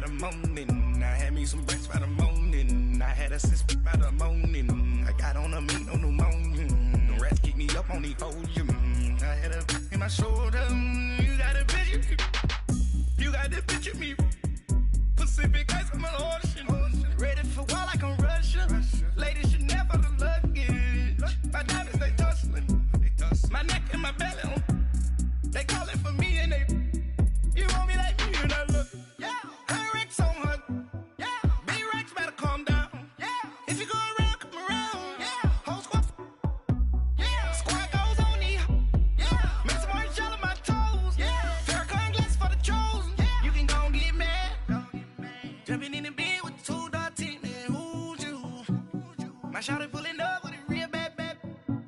the morning. I had me some breakfast by the morning. I had a six by the morning. I got on a meat, no pneumonia. The rats keep me up on the podium. I had a in my shoulder. You got a picture me. You got the picture me. Pacific ice on my ocean. Ready for war like I'm Russian. Ladies should never the luggage. My diamonds, they tussling. My neck and my belly on. They call it for me and they. You want me like me and I look. Yeah. Her Rex on her. Yeah. B-Rex better calm down. Yeah. If you go around, come around. Yeah. Whole squad. Yeah. Squad goes on me. Yeah. Make some orange gel on my toes. Yeah. Farrakhan glass for the chosen. Yeah. You can go and get mad. Jumping in the bed with the 2 dot team. And who's you? My shawty pulling up with a real bad.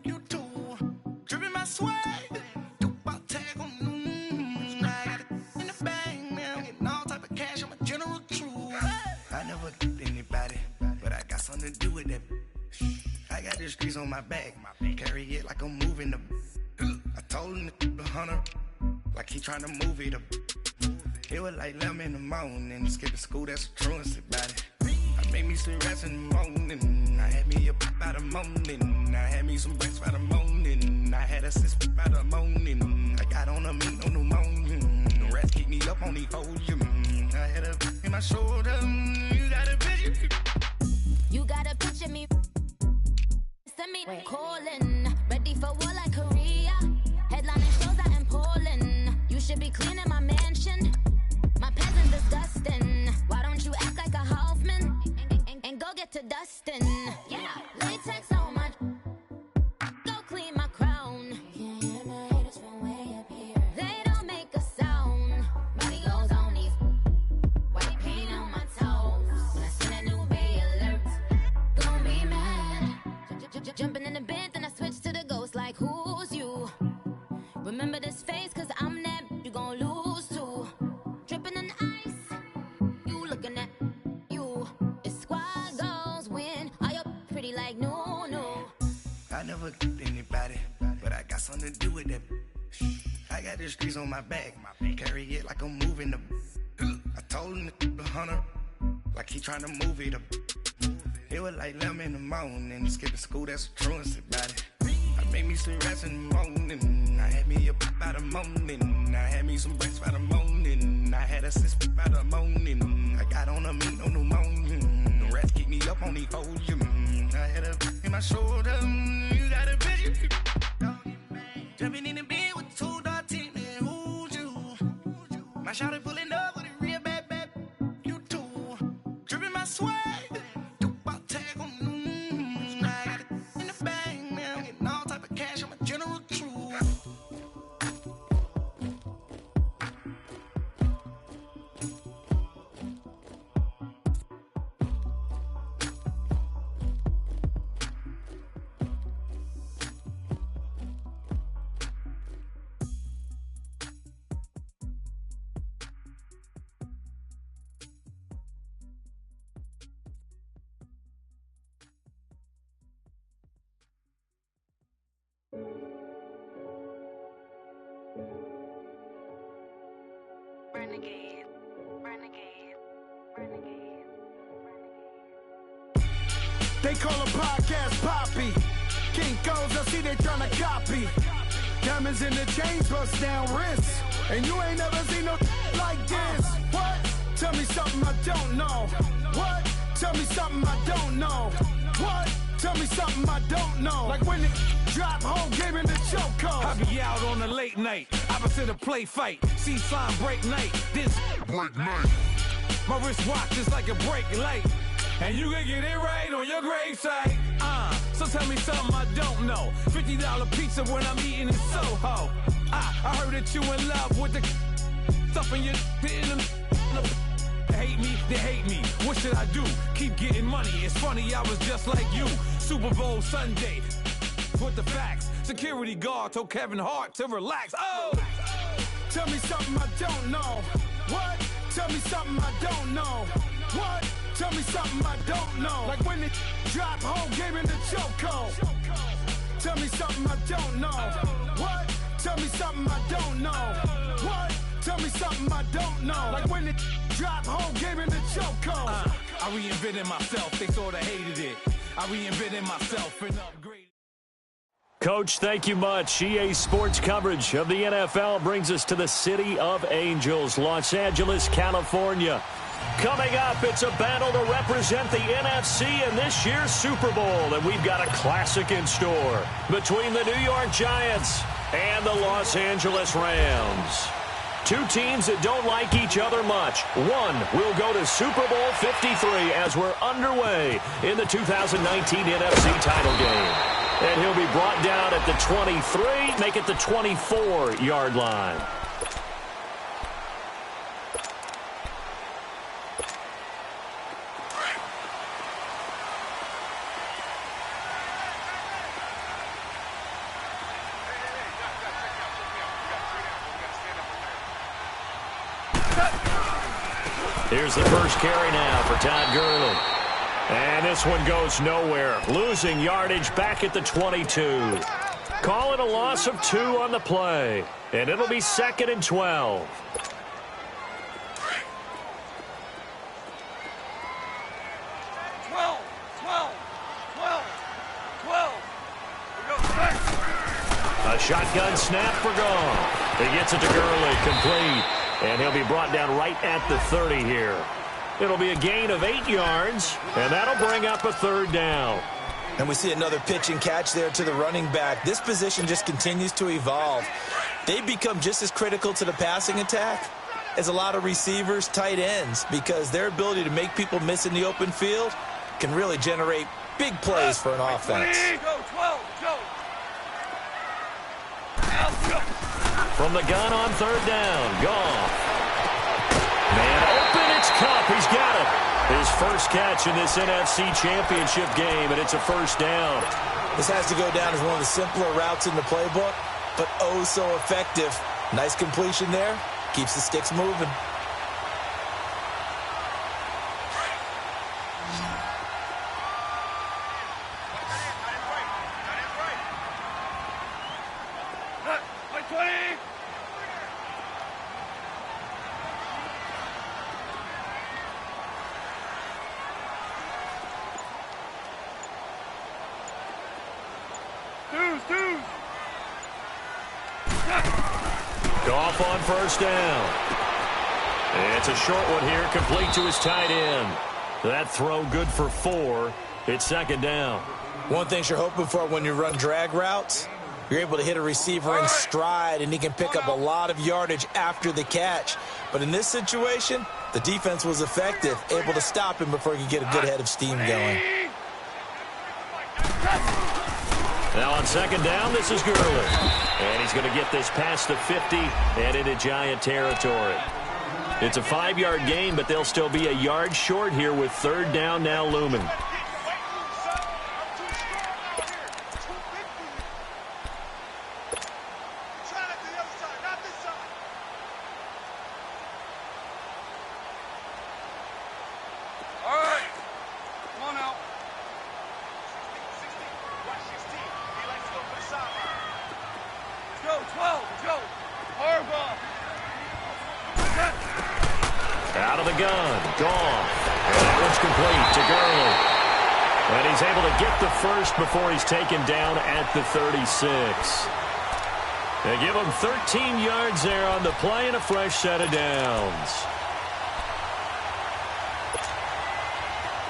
You too. Dripping my swag. Something to do with that. I got the streets on my back. Carry it like I'm moving the. I told him the hunter, like he trying to move it up. It was like 11 in the morning. Skipping school, that's a truancy about it. I made me some rest in the morning. I had me a by the morning. I had me some breakfast by the morning. I had a six by the morning. I got on a meat, no pneumonia. The rats keep me up on the podium. I had a in my shoulder. You got a picture. You gotta picture me. Send me calling. Ready for war like Korea. Headlining shows out in Poland. You should be cleaning my mansion. My peasant disgusting. Why don't you act like a Hoffman and go get to dustin'? Yeah, latex on my. Go clean my crown. Can't hear my haters from way up here. They don't make a sound. Body goes on these. White paint on my toes. When I send a new bay alert. Jumping in the bed, then I switch to the ghost like who's you? Remember this face, cause I'm that you gon' lose too. Dripping in ice, you looking at you. It's squad goals win, are you pretty like no. I never get anybody, but I got something to do with that. I got the streets on my back, carry it like I'm moving the. I told him the hunter, like he trying to move it up. It was like 11 in the morning. Skipping school, that's a truancy about it. I made me some rest in the morning. I had me a by the morning. I had me some breakfast by the morning. I had a six by the morning. I got on a meat, no pneumonia. The rats keep me up on the podium. I had a in my shoulder. You got a picture. Jumping in the bed with the 2 dot team. And who's you? My shawty pulling up with a real bad. You too. Dripping my swag. They call a podcast Poppy. Kinkos, I see they tryna copy. Diamonds in the chains, bust down wrists. And you ain't never seen no like this. What? Tell me something I don't know. What? Tell me something I don't know. What? Tell me something I don't know. Like when it drop home, game in the chokehold. I be out on a late night, opposite a play fight. See sign break night, this break night. My wristwatch is like a break light. And you can get it right on your gravesite. So tell me something I don't know. $50 pizza when I'm eating in Soho. I heard that you in love with the stuff in your hitting them. They hate me, they hate me. What should I do? Keep getting money. It's funny, I was just like you. Super Bowl Sunday. With the facts. Security guard told Kevin Hart to relax. Oh! Tell me something I don't know. What? Tell me something I don't know. What? Tell me something I don't know. Like when it drop home, game in the chokehold. Tell me something I don't know. What? Tell me something I don't know. What? tell me something I don't know. Like when it drop, whole game in the chokehold. I reinvented myself, they sorta hated it. I reinvented myself and upgraded. Coach, thank you much. EA Sports coverage of the NFL brings us to the City of Angels, Los Angeles, California. Coming up, it's a battle to represent the NFC in this year's Super Bowl, and we've got a classic in store between the New York Giants and the Los Angeles Rams. Two teams that don't like each other much. One will go to Super Bowl 53 as we're underway in the 2019 NFC title game. And he'll be brought down at the 23, make it the 24-yard line. Here's the first carry now for Todd Gurley. And this one goes nowhere. Losing yardage back at the 22. Call it a loss of 2 on the play. And it'll be 2nd and 12. A shotgun snap for Goff. He gets it to Gurley, complete. And he'll be brought down right at the 30 here. It'll be a gain of 8 yards, and that'll bring up a 3rd down. And we see another pitch and catch there to the running back. This position just continues to evolve. They become just as critical to the passing attack as a lot of receivers, tight ends, because their ability to make people miss in the open field can really generate big plays for an offense. From the gun on 3rd down, Goff. Man open, it's Kupp. He's got it. His first catch in this NFC Championship game, and it's a 1st down. This has to go down as one of the simpler routes in the playbook, but oh so effective. Nice completion there. Keeps the sticks moving. Goff on 1st down. It's a short one here, complete to his tight end. That throw good for 4. It's 2nd down. One thing you're hoping for when you run drag routes, you're able to hit a receiver in stride, and he can pick up a lot of yardage after the catch. But in this situation, the defense was effective, able to stop him before he could get a good head of steam going. Now on 2nd down, this is Gurley. And he's going to get this past the 50 and into Giant territory. It's a 5-yard gain, but they'll still be a yard short here with 3rd down now looming. Out of the gun, Goff. And that one's complete to Gurley. And he's able to get the first before he's taken down at the 36. They give him 13 yards there on the play and a fresh set of downs.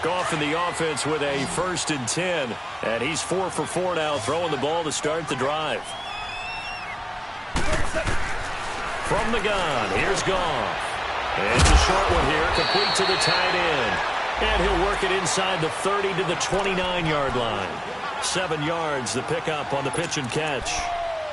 Goff in the offense with a 1st and 10. And he's 4 for 4 now, throwing the ball to start the drive. From the gun, here's Goff. And it's a short one here, complete to the tight end. And he'll work it inside the 30 to the 29-yard line. 7 yards, the pickup on the pitch and catch.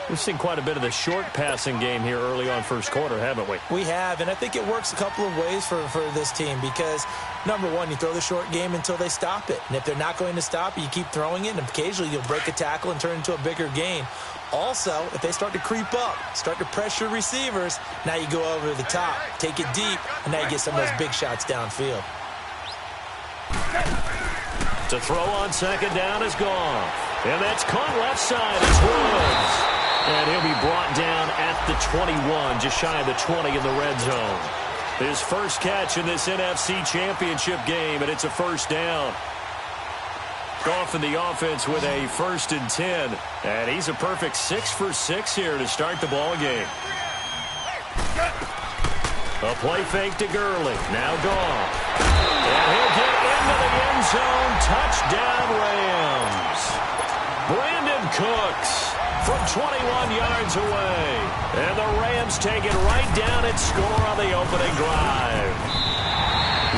We've seen quite a bit of the short passing game here early on 1st quarter, haven't we? We have, and I think it works a couple of ways for this team because, number one, you throw the short game until they stop it. And if they're not going to stop it, you keep throwing it, and occasionally you'll break a tackle and turn it into a bigger gain. Also, if they start to creep up, start to pressure receivers, now you go over the top, take it deep, and now you get some of those big shots downfield. To throw on 2nd down is Goff. And that's caught left side as Woods. And he'll be brought down at the 21, just shy of the 20 in the red zone. His first catch in this NFC Championship game, and it's a first down. Goff in the offense with a 1st and 10. And he's a perfect 6 for 6 here to start the ball game. A play fake to Gurley. Now Goff. And he'll get into the end zone. Touchdown Rams. Brandon Cooks from 21 yards away. And the Rams take it right down and score on the opening drive.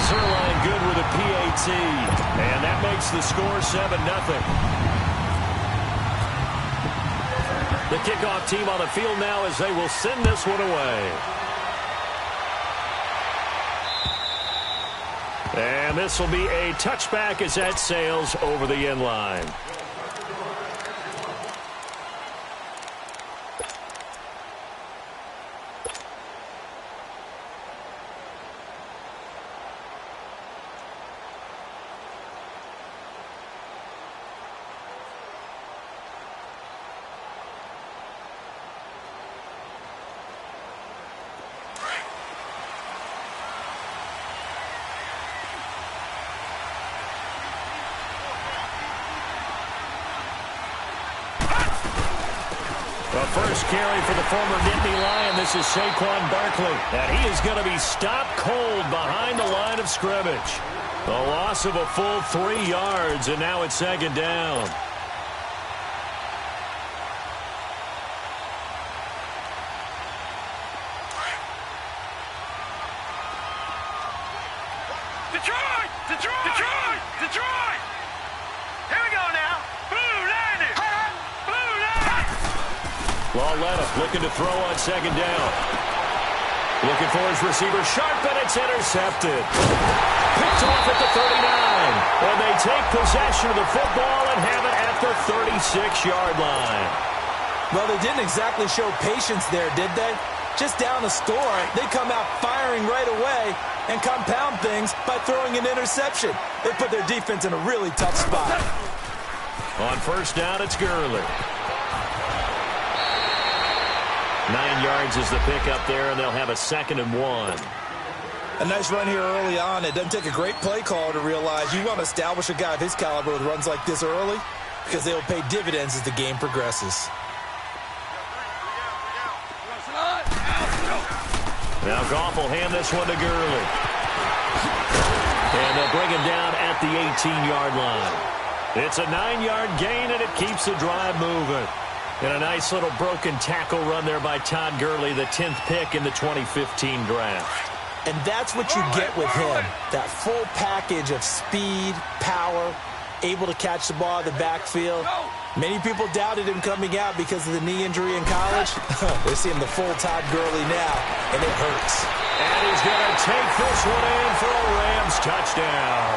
Zerline good with a PAT. And that makes the score 7-0. The kickoff team on the field now as they will send this one away. And this will be a touchback as that sails over the end line. First carry for the former Nittany Lion. This is Saquon Barkley. And he is going to be stopped cold behind the line of scrimmage. A loss of a full 3 yards, and now it's 2nd down. Detroit! Detroit! Detroit! Detroit! Here we go now. Blue Lightning! Blue Lightning! Lauletta looking to throw on 2nd down. Looking for his receiver Sharp, and it's intercepted. Picked off at the 39. And they take possession of the football and have it at the 36-yard line. Well, they didn't exactly show patience there, did they? Just down a score, they come out firing right away and compound things by throwing an interception. They put their defense in a really tough spot. On 1st down, it's Gurley. 9 yards is the pickup there, and they'll have a 2nd and 1. A nice run here early on. It doesn't take a great play caller to realize you want to establish a guy of his caliber with runs like this early because they will pay dividends as the game progresses. Now Goff will hand this one to Gurley. And they'll bring him down at the 18-yard line. It's a 9-yard gain, and it keeps the drive moving. And a nice little broken tackle run there by Todd Gurley, the 10th pick in the 2015 draft. And that's what you get with him, that full package of speed, power, able to catch the ball in the backfield. Many people doubted him coming out because of the knee injury in college. They're seeing the full Todd Gurley now, and it hurts. And he's going to take this one in for a Rams touchdown.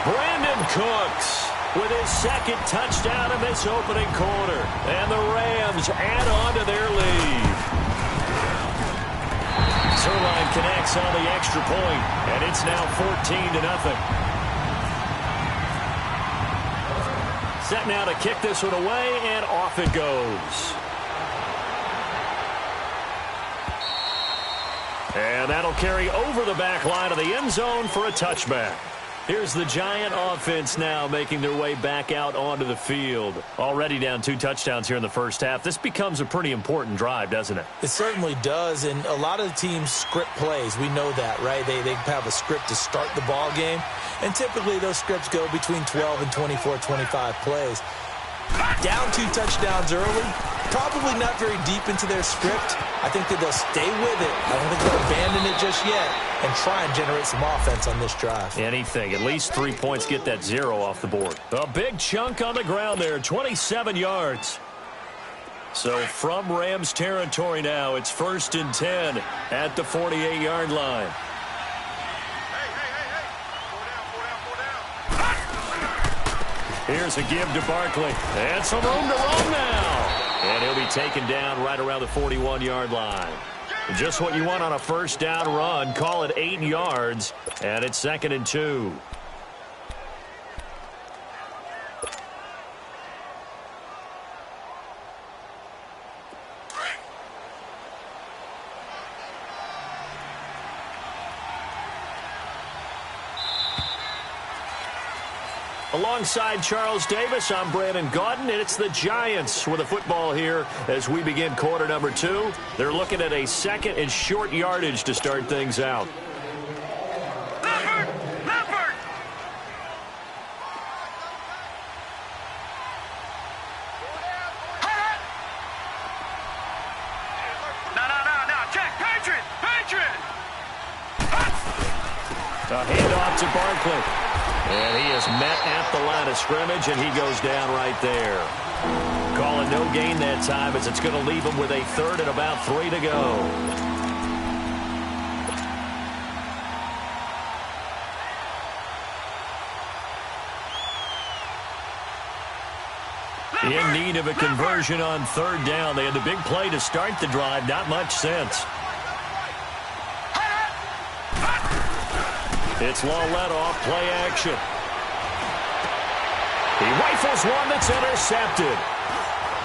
Brandon Cooks with his 2nd touchdown in this opening quarter. And the Rams add on to their lead. Zerline connects on the extra point, and it's now 14-0. Set now to kick this one away, and off it goes. And that'll carry over the back line of the end zone for a touchback. Here's the Giant offense now making their way back out onto the field. Already down 2 touchdowns here in the first half. This becomes a pretty important drive, doesn't it? It certainly does, and a lot of the teams script plays. We know that, right? They have a script to start the ball game, and typically those scripts go between 12 and 24, 25 plays. Down 2 touchdowns early, probably not very deep into their script. I think that they'll stay with it. I don't think they'll abandon it just yet and try and generate some offense on this drive. Anything. At least 3 points, get that 0 off the board. A big chunk on the ground there, 27 yards. So from Rams territory now, it's 1st and 10 at the 48-yard line. Here's a give to Barkley. And some room to run now. And he'll be taken down right around the 41-yard line. Just what you want on a 1st down run. Call it 8 yards. And it's 2nd and 2. Alongside Charles Davis, I'm Brandon Gaudin, and it's the Giants with a football here as we begin quarter number 2. They're looking at a second and short yardage to start things out. Leopard! No. Check. Patriot! A handoff to Barkley. And he is met at the line of scrimmage, and he goes down right there. Calling no gain that time as it's going to leave him with a 3rd and about 3 to go. In need of a conversion on 3rd down. They had the big play to start the drive. Not much sense. It's Lawlett off play action. He rifles one that's intercepted.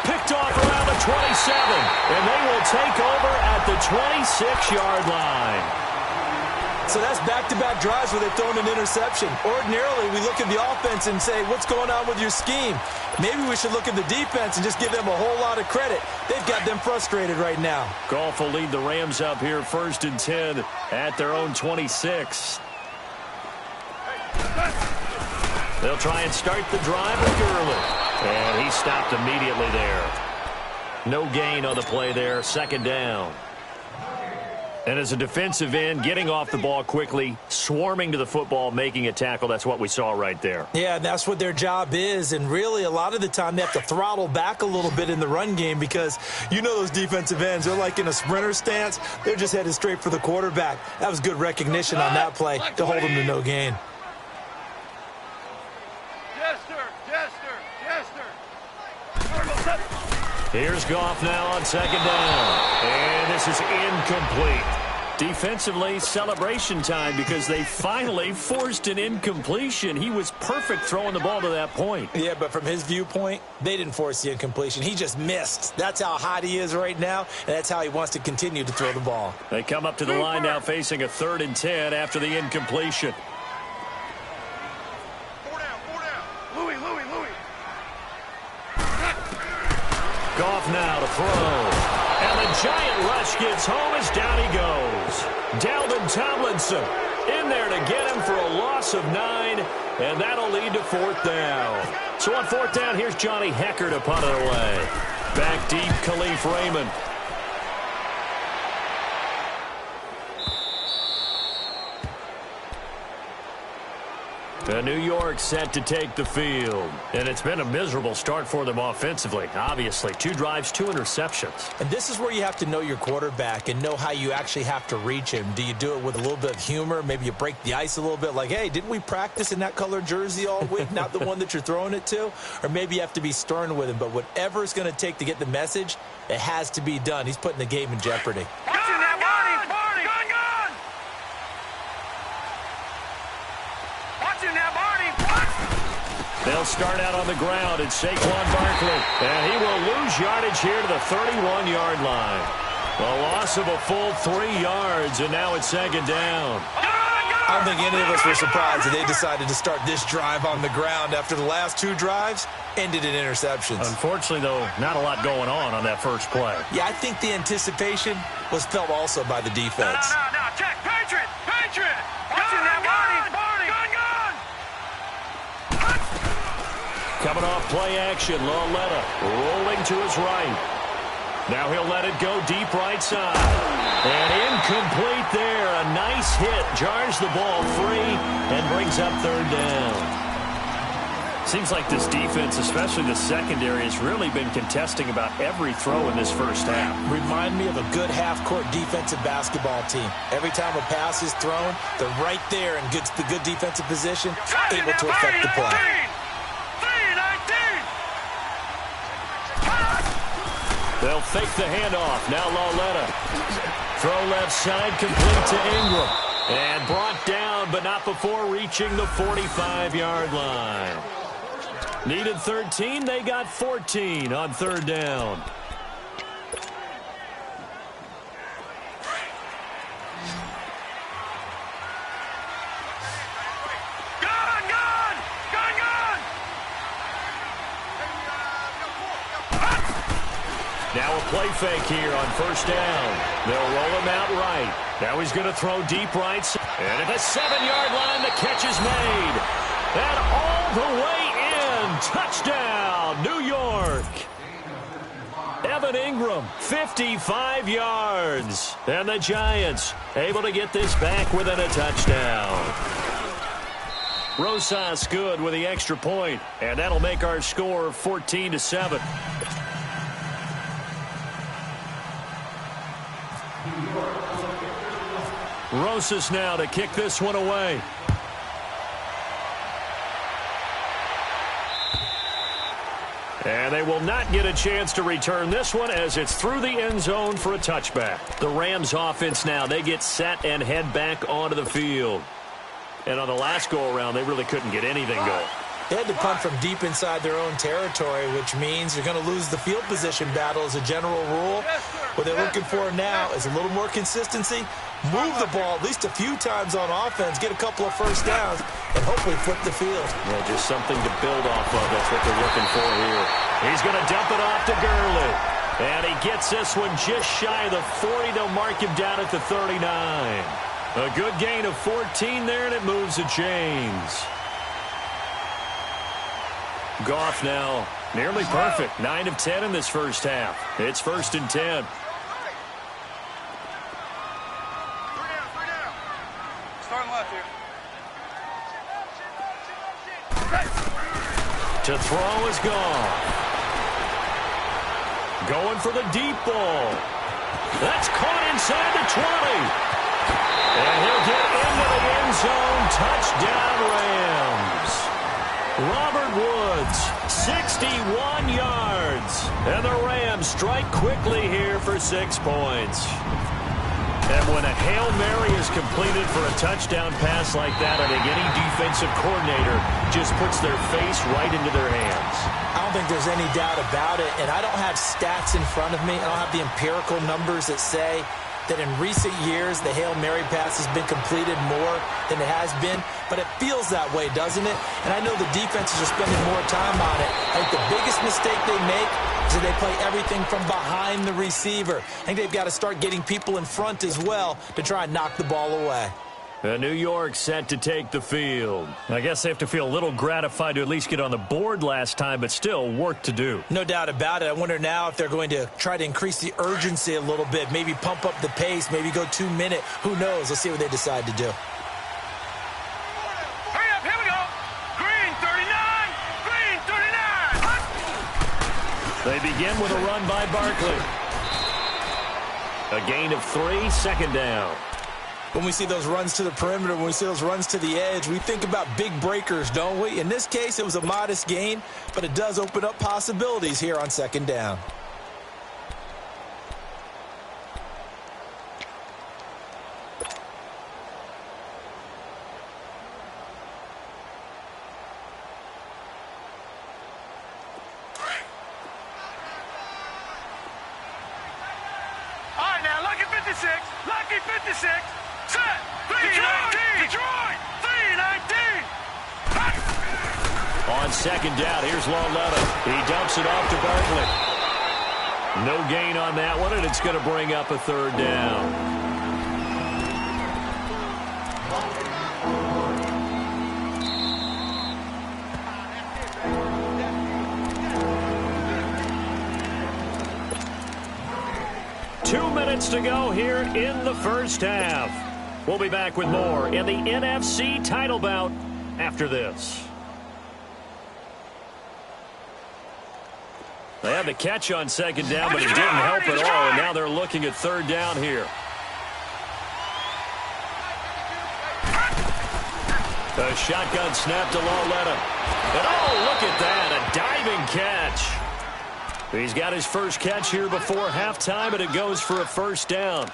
Picked off around the 27, and they will take over at the 26-yard line. So that's back-to-back drives where they've thrown an interception. Ordinarily, we look at the offense and say, what's going on with your scheme? Maybe we should look at the defense and just give them a whole lot of credit. They've got them frustrated right now. Goff will lead the Rams up here 1st and 10 at their own 26. They'll try and start the drive with Gurley. And he stopped immediately there. No gain on the play there. 2nd down. And as a defensive end, getting off the ball quickly, swarming to the football, making a tackle, that's what we saw right there. Yeah, that's what their job is. And really, a lot of the time, they have to throttle back a little bit in the run game because you know those defensive ends, they're like in a sprinter stance. They're just headed straight for the quarterback. That was good recognition on that play to hold them to no gain. Here's Goff now on 2nd down. And this is incomplete. Defensively, celebration time because they finally forced an incompletion. He was perfect throwing the ball to that point. Yeah, but from his viewpoint, they didn't force the incompletion. He just missed. That's how hot he is right now, and that's how he wants to continue to throw the ball. They come up to the line now facing a 3rd and 10 after the incompletion. Goff now to throw. And the giant rush gets home as down he goes. Dalvin Tomlinson in there to get him for a loss of 9, and that'll lead to 4th down. So on 4th down, here's Johnny Hecker to punt it away. Back deep, Khalif Raymond. New York set to take the field. And it's been a miserable start for them offensively. Obviously, 2 drives, 2 interceptions. And this is where you have to know your quarterback and know how you actually have to reach him. Do you do it with a little bit of humor? Maybe you break the ice a little bit like, hey, didn't we practice in that color jersey all week? Not the one that you're throwing it to? Or maybe you have to be stern with him. But whatever it's going to take to get the message, it has to be done. He's putting the game in jeopardy. They'll start out on the ground and Saquon Barkley. And he will lose yardage here to the 31-yard line. A loss of a full 3 yards, and now it's 2nd down. I don't think any of us were surprised that they decided to start this drive on the ground after the last 2 drives ended in interceptions. Unfortunately, though, not a lot going on that first play. Yeah, I think the anticipation was felt also by the defense. No. Check. Patriot! Watching that Barney! Coming off play action, Lawlett rolling to his right. Now he'll let it go deep right side. And incomplete there. A nice hit. Jars the ball free and brings up 3rd down. Seems like this defense, especially the secondary, has really been contesting about every throw in this first half. Remind me of a good half-court defensive basketball team. Every time a pass is thrown, they're right there and gets the good defensive position, able to affect the play. They'll fake the handoff. Now Lawlett. Throw left side, complete to Ingram. And brought down, but not before reaching the 45-yard line. Needed 13. They got 14 on 3rd down. Gun! Now a play fake here on first down. They'll roll him out right. Now he's going to throw deep right. And at the 7-yard line, the catch is made. And all the way in. Touchdown, New York. Evan Ingram, 55 yards. And the Giants able to get this back within a touchdown. Rosas good with the extra point. And that'll make our score 14-7. Rosas now to kick this one away. And they will not get a chance to return this one as it's through the end zone for a touchback. The Rams offense now, they get set and head back onto the field. And on the last go-around, they really couldn't get anything going. They had to punt from deep inside their own territory, which means you're going to lose the field position battle as a general rule. What they're looking for now is a little more consistency, move the ball at least a few times on offense, get a couple of first downs, and hopefully flip the field. Yeah, just something to build off of. That's what they're looking for here. He's going to dump it off to Gurley. And he gets this one just shy of the 40. They'll mark him down at the 39. A good gain of 14 there, and it moves the chains. Goff now nearly perfect. 9 of 10 in this first half. It's 1st and 10. Starting left here. To throw is Goff. Going for the deep ball. That's caught inside the 20. And he'll get into the end zone. Touchdown, Rams. Robert Woods, 61 yards. And the Rams strike quickly here for 6 points. And when a Hail Mary is completed for a touchdown pass like that, I think any defensive coordinator just puts their face right into their hands. I don't think there's any doubt about it, and I don't have stats in front of me. I don't have the empirical numbers that say that in recent years the Hail Mary pass has been completed more than it has been, but it feels that way, doesn't it? And I know the defenses are spending more time on it. I think the biggest mistake they make is that they play everything from behind the receiver. I think they've got to start getting people in front as well to try and knock the ball away. New York set to take the field. I guess they have to feel a little gratified to at least get on the board last time, but still work to do. No doubt about it. I wonder now if they're going to try to increase the urgency a little bit, maybe pump up the pace, maybe go 2-minute. Who knows? Let's see what they decide to do. Hurry up, here we go. Green 39, green 39. They begin with a run by Barkley. A gain of 3, 2nd down. When we see those runs to the perimeter, when we see those runs to the edge, we think about big breakers, don't we? In this case, it was a modest gain, but it does open up possibilities here on 2nd down. All right, now, lucky 56, lucky 56. Set! 319! Detroit! 319! On 2nd down, here's Lauletta. He dumps it off to Barkley. No gain on that one, and it's going to bring up a 3rd down. Two minutes to go here in the first half. We'll be back with more in the NFC title bout after this. They had the catch on 2nd down, but it didn't help at all, and now they're looking at 3rd down here. A shotgun snap to Lauletta. And oh, look at that, a diving catch. He's got his first catch here before halftime, and it goes for a 1st down.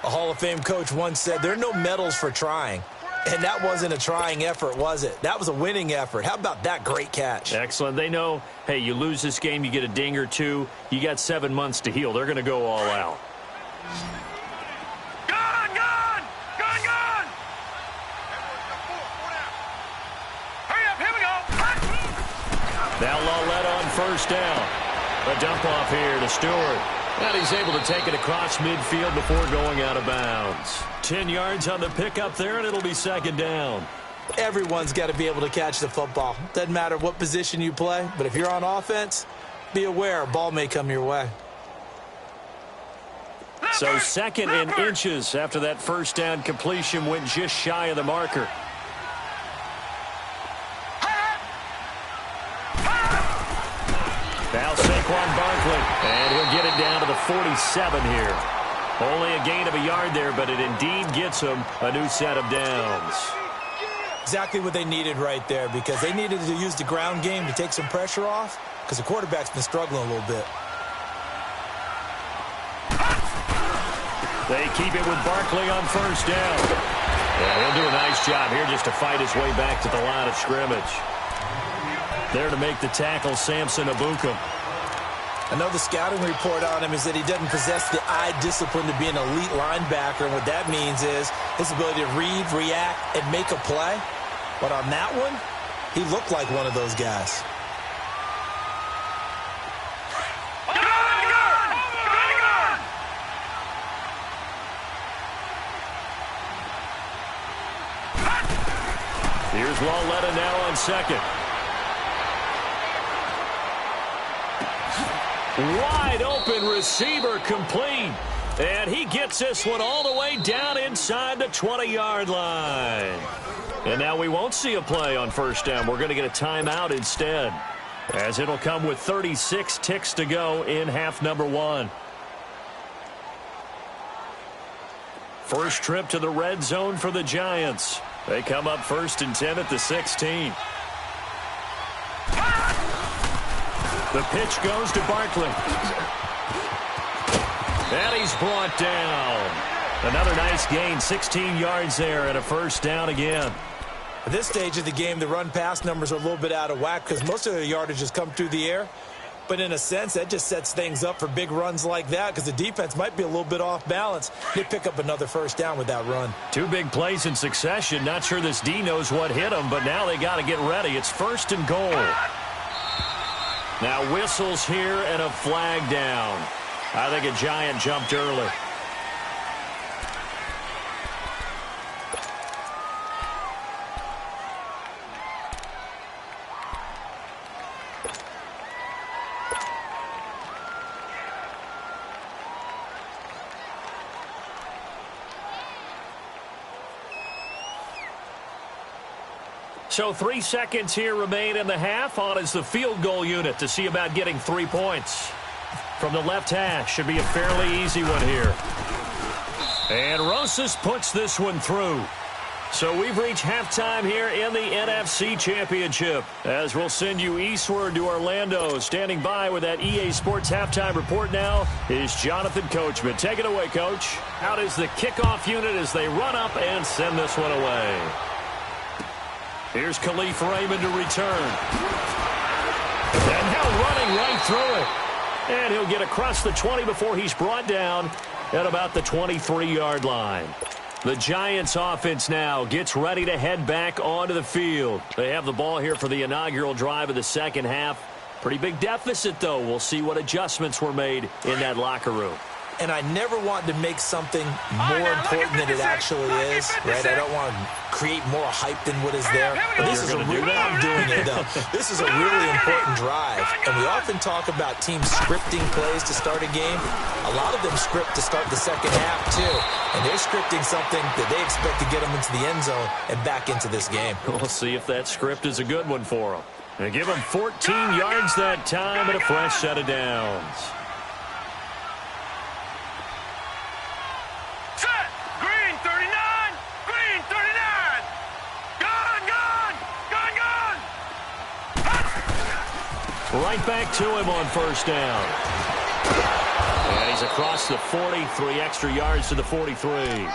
A Hall of Fame coach once said, there are no medals for trying. And that wasn't a trying effort, was it? That was a winning effort. How about that great catch? Excellent. They know, hey, you lose this game, you get a ding or two. You got 7 months to heal. They're going to go all out. Gone, gone! Gone, gone! Hurry up, here we go! Now Lauletta on 1st down. A dump off here to Stewart. And he's able to take it across midfield before going out of bounds. 10 yards on the pickup there, and it'll be second down. Everyone's got to be able to catch the football. Doesn't matter what position you play, but if you're on offense, be aware a ball may come your way. So second and inches after that first down completion went just shy of the marker. Now Saquon Barkley, and he'll get it down to the 47 here. Only a gain of a yard there, but it indeed gets him a new set of downs. Exactly what they needed right there, because they needed to use the ground game to take some pressure off, because the quarterback's been struggling a little bit. They keep it with Barkley on first down. Yeah, he'll do a nice job here just to fight his way back to the line of scrimmage. There to make the tackle, Samson Abuka. I know the scouting report on him is that he doesn't possess the eye discipline to be an elite linebacker, and what that means is his ability to read, react, and make a play. But on that one, he looked like one of those guys. Here's Lauletta now on second. Wide open receiver complete. And he gets this one all the way down inside the 20-yard line. And now we won't see a play on first down. We're going to get a timeout instead, as it'll come with 36 ticks to go in half number one. First trip to the red zone for the Giants. They come up 1st and 10 at the 16. The pitch goes to Barkley. And he's brought down. Another nice gain, 16 yards there, and a first down again. At this stage of the game, the run-pass numbers are a little bit out of whack because most of the yardage has come through the air. But in a sense, that just sets things up for big runs like that because the defense might be a little bit off balance. They pick up another first down with that run. Two big plays in succession. Not sure this D knows what hit them, but now they got to get ready. It's 1st and goal. Now whistles here and a flag down. I think a Giant jumped early. So 3 seconds here remain in the half. On is the field goal unit to see about getting 3 points. From the left hash, should be a fairly easy one here. And Rosas puts this one through. So we've reached halftime here in the NFC Championship, as we'll send you eastward to Orlando. Standing by with that EA Sports halftime report now is Jonathan Coachman. Take it away, Coach. Out is the kickoff unit as they run up and send this one away. Here's Khalif Raymond to return. And now running right through it. And he'll get across the 20 before he's brought down at about the 23-yard line. The Giants offense now gets ready to head back onto the field. They have the ball here for the inaugural drive of the second half. Pretty big deficit, though. We'll see what adjustments were made in that locker room. And I never want to make something more important than it actually is, right? I don't want to create more hype than what is there. But this is a real, I'm doing it, though. This is a really important drive. And we often talk about teams scripting plays to start a game. A lot of them script to start the second half, too. And they're scripting something that they expect to get them into the end zone and back into this game. We'll see if that script is a good one for them. And give them 14 yards that time and a fresh set of downs. Right back to him on first down. And he's across the 40, 3 extra yards to the 43.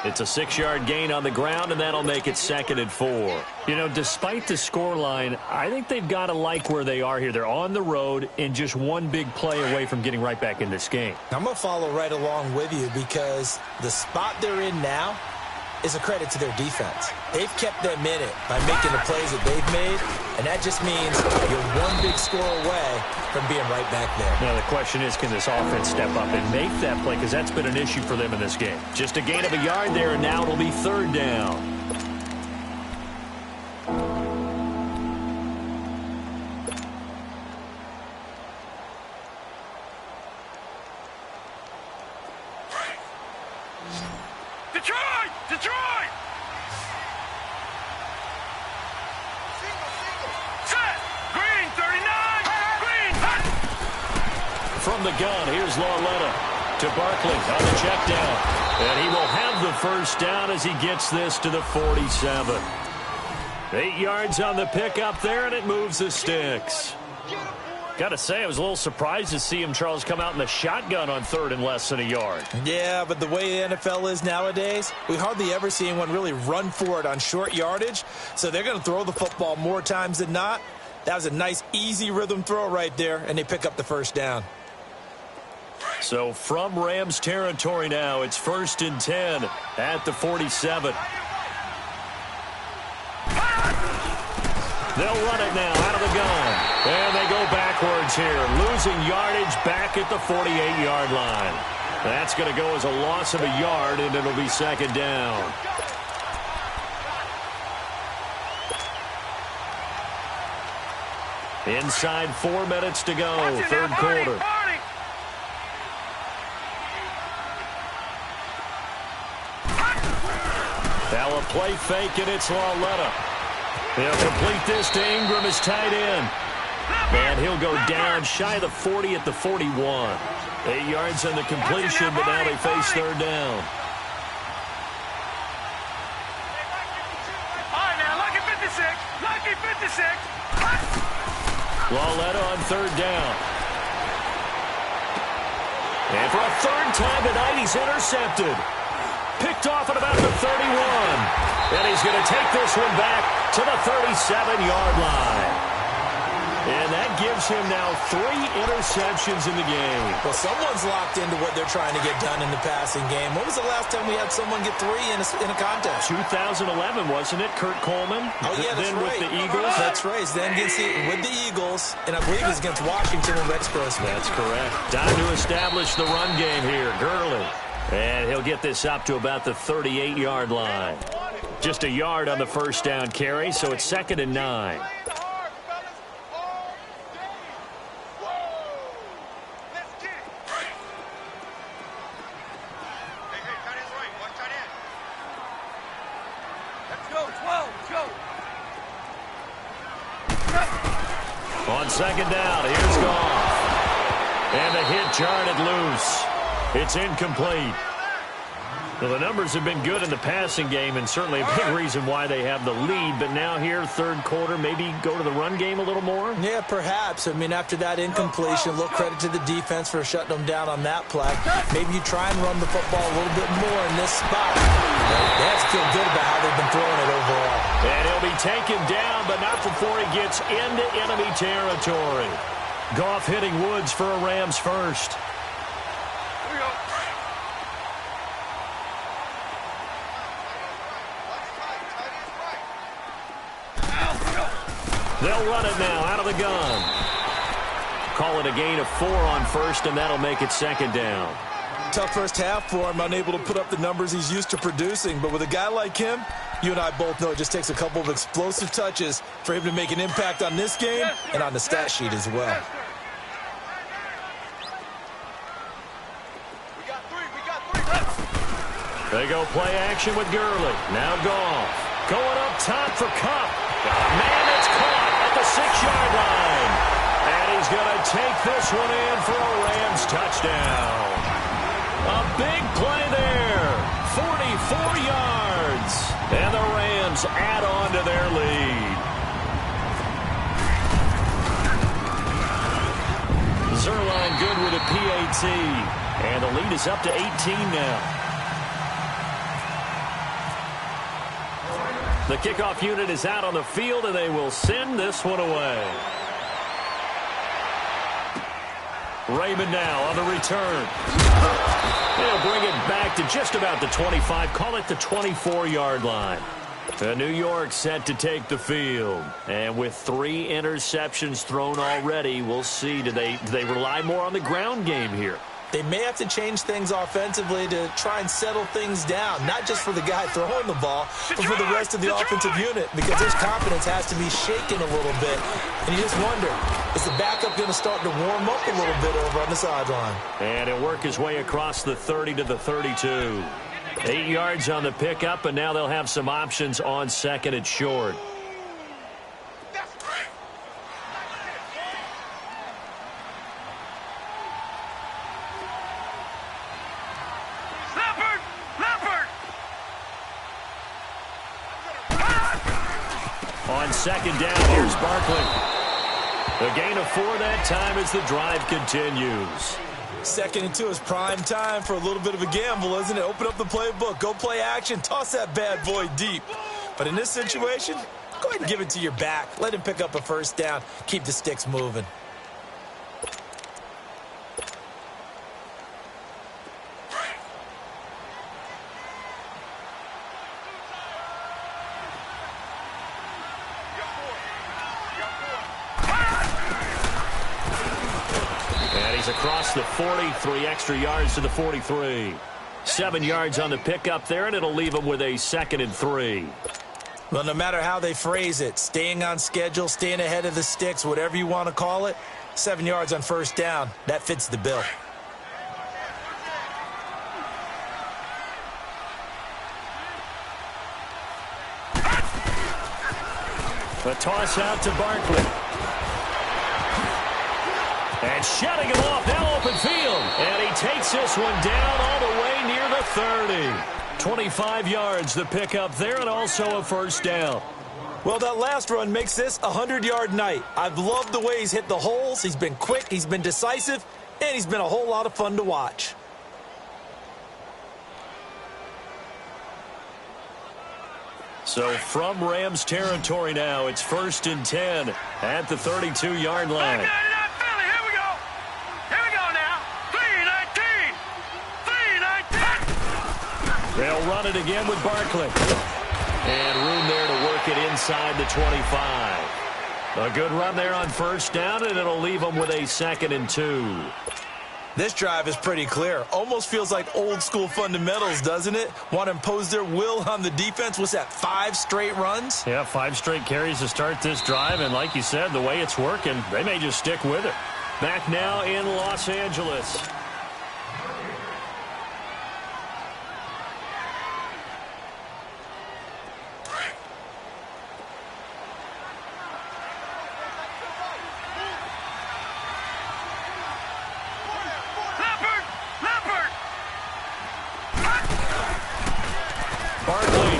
It's a 6-yard gain on the ground, and that'll make it 2nd and 4. You know, despite the scoreline, I think they've got to like where they are here. They're on the road and just one big play away from getting right back in this game. I'm going to follow right along with you because the spot they're in now, is a credit to their defense. They've kept them in it by making the plays that they've made, and that just means you're one big score away from being right back there. Now, the question is, can this offense step up and make that play? Because that's been an issue for them in this game. Just a gain of a yard there, and now it'll be 3rd down. Detroit! Detroit! Set! Green, 39! Green, hot! From the gun, here's Lauletta to Barkley on the check down. And he will have the 1st down as he gets this to the 47. 8 yards on the pickup there, and it moves the sticks. Got to say, I was a little surprised to see him, Charles, come out in the shotgun on 3rd and less than a yard. Yeah, but the way the NFL is nowadays, we hardly ever see anyone really run for it on short yardage. So they're going to throw the football more times than not. That was a nice, easy rhythm throw right there, and they pick up the 1st down. So from Rams territory now, it's 1st and 10 at the 47. They'll run it now out of the gun. And they go backwards here, losing yardage back at the 48-yard line. That's going to go as a loss of a yard, and it'll be 2nd down. Inside 4 minutes to go, 3rd quarter. Now a play fake, and it's Lauletta. He'll complete this to Ingram, his tight end. And he'll go down shy of the 40 at the 41. 8 yards on the completion, but now they face 3rd down. All right, now, lucky 56. Lucky 56. Lauletta on 3rd down. And for a 3rd time tonight, he's intercepted. Picked off at about the 31. And he's going to take this one back to the 37-yard line. And that gives him now 3 interceptions in the game. Well, someone's locked into what they're trying to get done in the passing game. When was the last time we had someone get 3 in a contest? 2011, wasn't it? Kurt Coleman? Oh, yeah, that's then right. With the Eagles? That's right. Then with the Eagles, and I believe it was against Washington and Rex Grossman. That's correct. Time to establish the run game here. Gurley. And he'll get this up to about the 38-yard line. Just a yard on the 1st down carry, so it's 2nd and 9. On 2nd down, here's Goff. And the hit jarred it loose. It's incomplete. Well, the numbers have been good in the passing game, and certainly a big reason why they have the lead. But now here, 3rd quarter, maybe go to the run game a little more? Yeah, perhaps. I mean, after that incompletion, a little credit to the defense for shutting them down on that play. Maybe you try and run the football a little bit more in this spot. They have to feel good about how they've been throwing it overall. And he'll be taken down, but not before he gets into enemy territory. Goff hitting Woods for a Rams 1st. They'll run it now out of the gun. Call it a gain of 4 on 1st, and that'll make it 2nd down. Tough first half for him, unable to put up the numbers he's used to producing. But with a guy like him, you and I both know it just takes a couple of explosive touches for him to make an impact on this game and on the stat sheet as well. They go play action with Gurley. Now Goff. Going up top for Kupp. Man, it's caught at the 6-yard line. And he's going to take this one in for a Rams touchdown. A big play there. 44 yards. And the Rams add on to their lead. Zerline good with a PAT. And the lead is up to 18 now. The kickoff unit is out on the field, and they will send this one away. Raymond now on the return. They'll bring it back to just about the 25, call it the 24-yard line. New York set to take the field. And with 3 interceptions thrown already, we'll see. Do they rely more on the ground game here? They may have to change things offensively to try and settle things down, not just for the guy throwing the ball, but for the rest of the offensive unit, because his confidence has to be shaken a little bit. And you just wonder, is the backup going to start to warm up a little bit over on the sideline? And he'll work his way across the 30 to the 32. 8 yards on the pickup, and now they'll have some options on second and short. On second down, here's Barkley. A gain of 4 that time as the drive continues. 2nd and 2 is prime time for a little bit of a gamble, isn't it? Open up the playbook, go play action, toss that bad boy deep. But in this situation, go ahead and give it to your back. Let him pick up a first down. Keep the sticks moving. Across the 40, 3 extra yards to the 43. 7 yards on the pickup there, and it'll leave them with a 2nd and 3. Well, no matter how they phrase it, staying on schedule, staying ahead of the sticks, whatever you want to call it, 7 yards on first down, that fits the bill. A toss out to Barkley. And shutting him off, now open field. And he takes this one down all the way near the 30. 25 yards, the pickup there, and also a first down. Well, that last run makes this a 100-yard night. I've loved the way he's hit the holes. He's been quick, he's been decisive, and he's been a whole lot of fun to watch. So from Rams territory now, it's 1st and 10 at the 32-yard line. They'll run it again with Barkley. And room there to work it inside the 25. A good run there on first down, and it'll leave them with a 2nd and 2. This drive is pretty clear. Almost feels like old-school fundamentals, doesn't it? Want to impose their will on the defense. What's that, 5 straight runs? Yeah, 5 straight carries to start this drive, and like you said, the way it's working, they may just stick with it. Back now in Los Angeles.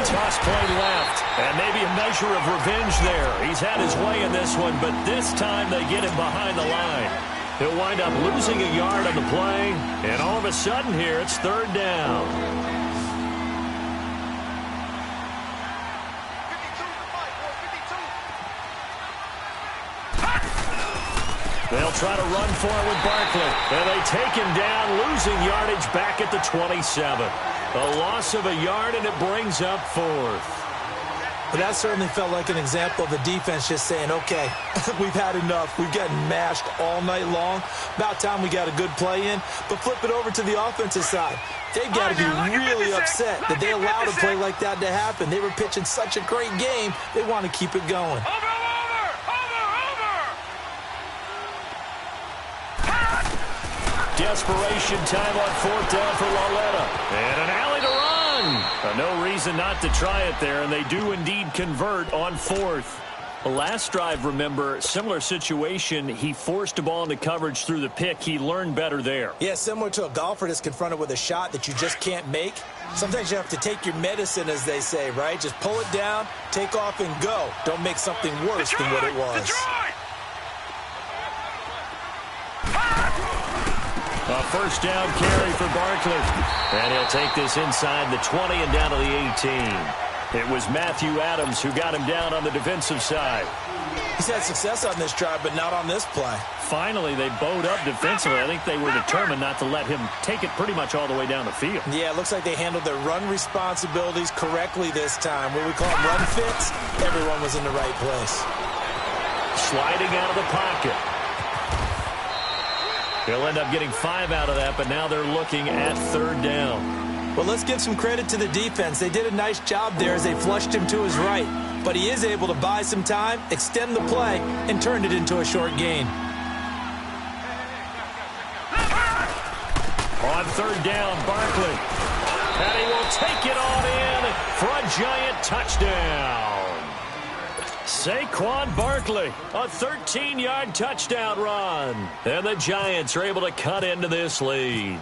Toss play left, and maybe a measure of revenge there. He's had his way in this one, but this time they get him behind the line. He'll wind up losing a yard on the play, and all of a sudden here it's 3rd down. They'll try to run for it with Barkley, and they take him down, losing yardage back at the 27. A loss of a yard, and it brings up 4th. But that certainly felt like an example of the defense just saying, okay, we've had enough. We've gotten mashed all night long. About time we got a good play in. But flip it over to the offensive side. They've got to be really upset that they allowed a play like that to happen. They were pitching such a great game, they want to keep it going. Desperation time on 4th down for Lauletta. And an alley to run. No reason not to try it there, and they do indeed convert on 4th. The last drive, remember, similar situation. He forced a ball into coverage through the pick. He learned better there. Yeah, similar to a golfer that's confronted with a shot that you just can't make. Sometimes you have to take your medicine, as they say, right? Just pull it down, take off, and go. Don't make something worse than what it was. A first down carry for Barkley. And he'll take this inside the 20 and down to the 18. It was Matthew Adams who got him down on the defensive side. He's had success on this drive, but not on this play. Finally, they bowed up defensively. I think they were determined not to let him take it pretty much all the way down the field. Yeah, it looks like they handled their run responsibilities correctly this time. What we call them run fits, everyone was in the right place. Sliding out of the pocket. He'll end up getting 5 out of that, but now they're looking at 3rd down. Well, let's give some credit to the defense. They did a nice job there as they flushed him to his right. But he is able to buy some time, extend the play, and turn it into a short gain. On 3rd down, Barkley. And he will take it on in for a giant touchdown. Saquon Barkley, a 13-yard touchdown run. And the Giants are able to cut into this lead.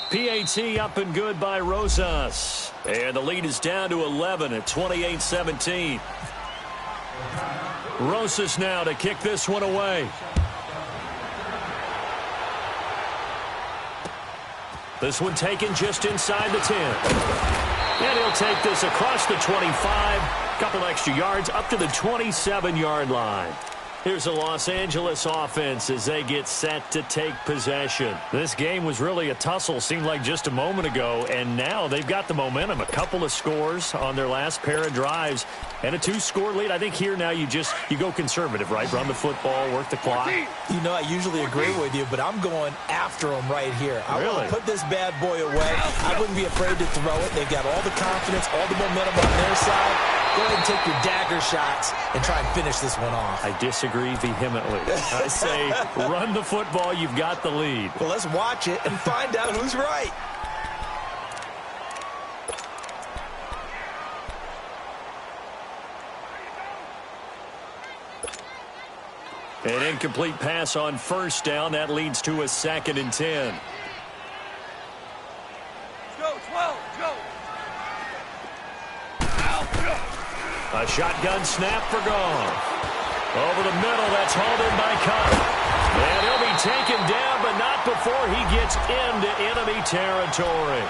PAT up and good by Rosas. And the lead is down to 11 at 28-17. Rosas now to kick this one away. This one taken just inside the 10. And he'll take this across the 25. Couple extra yards up to the 27-yard line. Here's the Los Angeles offense as they get set to take possession. This game was really a tussle, seemed like just a moment ago, and now they've got the momentum. A couple of scores on their last pair of drives and a 2-score lead. I think here now you go conservative, right? Run the football, work the clock. You know, I usually agree with you, but I'm going after him right here. I want to put this bad boy away. I wouldn't be afraid to throw it. They've got all the confidence, all the momentum on their side. Go ahead and take your dagger shots and try and finish this one off. I disagree vehemently. I say run the football. You've got the lead. Well, let's watch it and find out who's right. An incomplete pass on 1st down. That leads to a 2nd and 10. Go, 12, go. A shotgun snap for Goff. Over the middle, that's hauled in by Cup. And he'll be taken down, but not before he gets into enemy territory.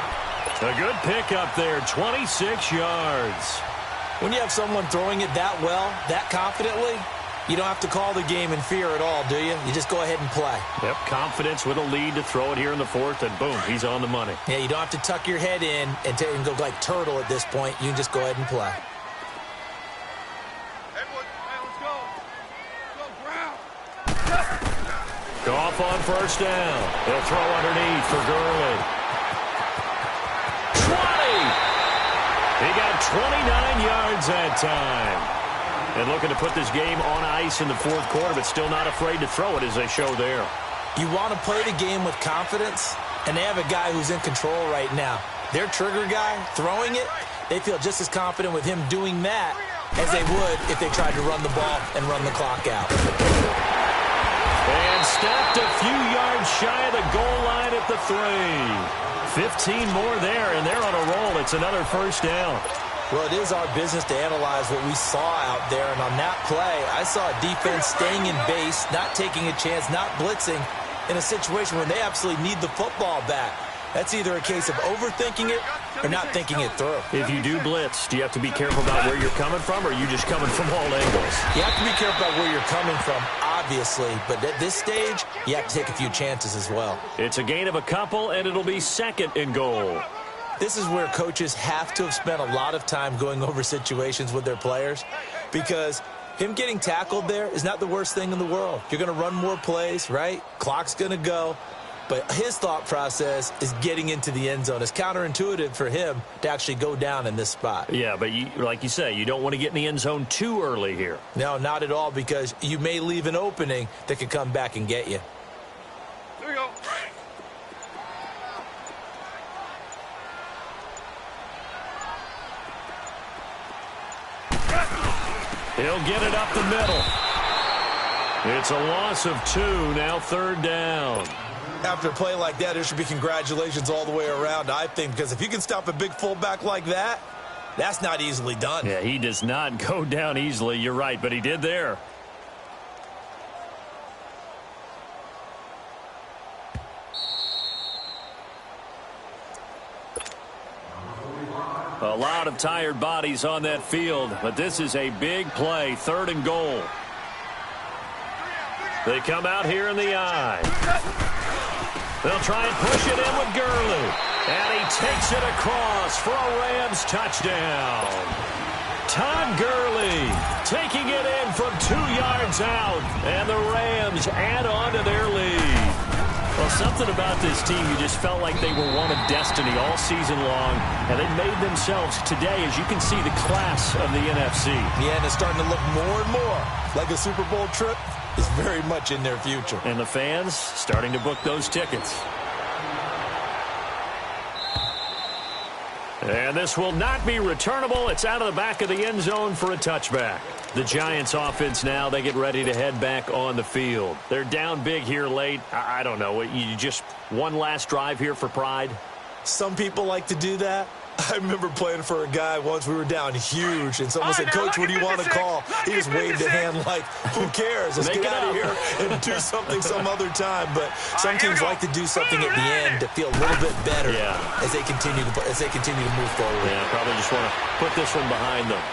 A good pickup there, 26 yards. When you have someone throwing it that well, that confidently, you don't have to call the game in fear at all, do you? You just go ahead and play. Yep, confidence with a lead to throw it here in the 4th, and boom, he's on the money. Yeah, you don't have to tuck your head in and go like turtle at this point. You can just go ahead and play. Goff on 1st down. He'll throw underneath for Gurley. 20! He got 29 yards that time. And looking to put this game on ice in the 4th quarter, but still not afraid to throw it as they show there. You want to play the game with confidence, and they have a guy who's in control right now. Their trigger guy throwing it, they feel just as confident with him doing that as they would if they tried to run the ball and run the clock out. And stopped a few yards shy of the goal line at the 3. 15 more there, and they're on a roll. It's another 1st down. Well, it is our business to analyze what we saw out there, and on that play, I saw a defense staying in base, not taking a chance, not blitzing in a situation where they absolutely need the football back. That's either a case of overthinking it or not thinking it through. If you do blitz, do you have to be careful about where you're coming from, or are you just coming from all angles? You have to be careful about where you're coming from, obviously, but at this stage, you have to take a few chances as well. It's a gain of a couple, and it'll be 2nd and goal. This is where coaches have to have spent a lot of time going over situations with their players, because him getting tackled there is not the worst thing in the world. You're going to run more plays, right? Clock's going to go. But his thought process is getting into the end zone. It's counterintuitive for him to actually go down in this spot. Yeah, but like you say, you don't want to get in the end zone too early here. No, not at all, because you may leave an opening that could come back and get you. There you go. He'll get it up the middle. It's a loss of 2, now 3rd down. After a play like that, there should be congratulations all the way around, I think, because if you can stop a big fullback like that, that's not easily done. Yeah, he does not go down easily. You're right, but he did there. A lot of tired bodies on that field, but this is a big play, 3rd and goal. They come out here in the eye. They'll try and push it in with Gurley. And he takes it across for a Rams touchdown. Todd Gurley taking it in from 2 yards out. And the Rams add on to their lead. Well, something about this team, you just felt like they were one of destiny all season long. And they made themselves today, as you can see, the class of the NFC. Yeah, and it's starting to look more and more like a Super Bowl trip is very much in their future. And the fans starting to book those tickets. And this will not be returnable. It's out of the back of the end zone for a touchback. The Giants offense now, they get ready to head back on the field. They're down big here late. I don't know. You just one last drive here for pride? Some people like to do that. I remember playing for a guy once. We were down huge, and someone said, "Coach, what do you want to call?" He just waved a hand like, "Who cares? Let's get out of here and do something some other time." But some teams like to do something at the end to feel a little bit better as they continue to move forward. Yeah, probably just want to put this one behind them.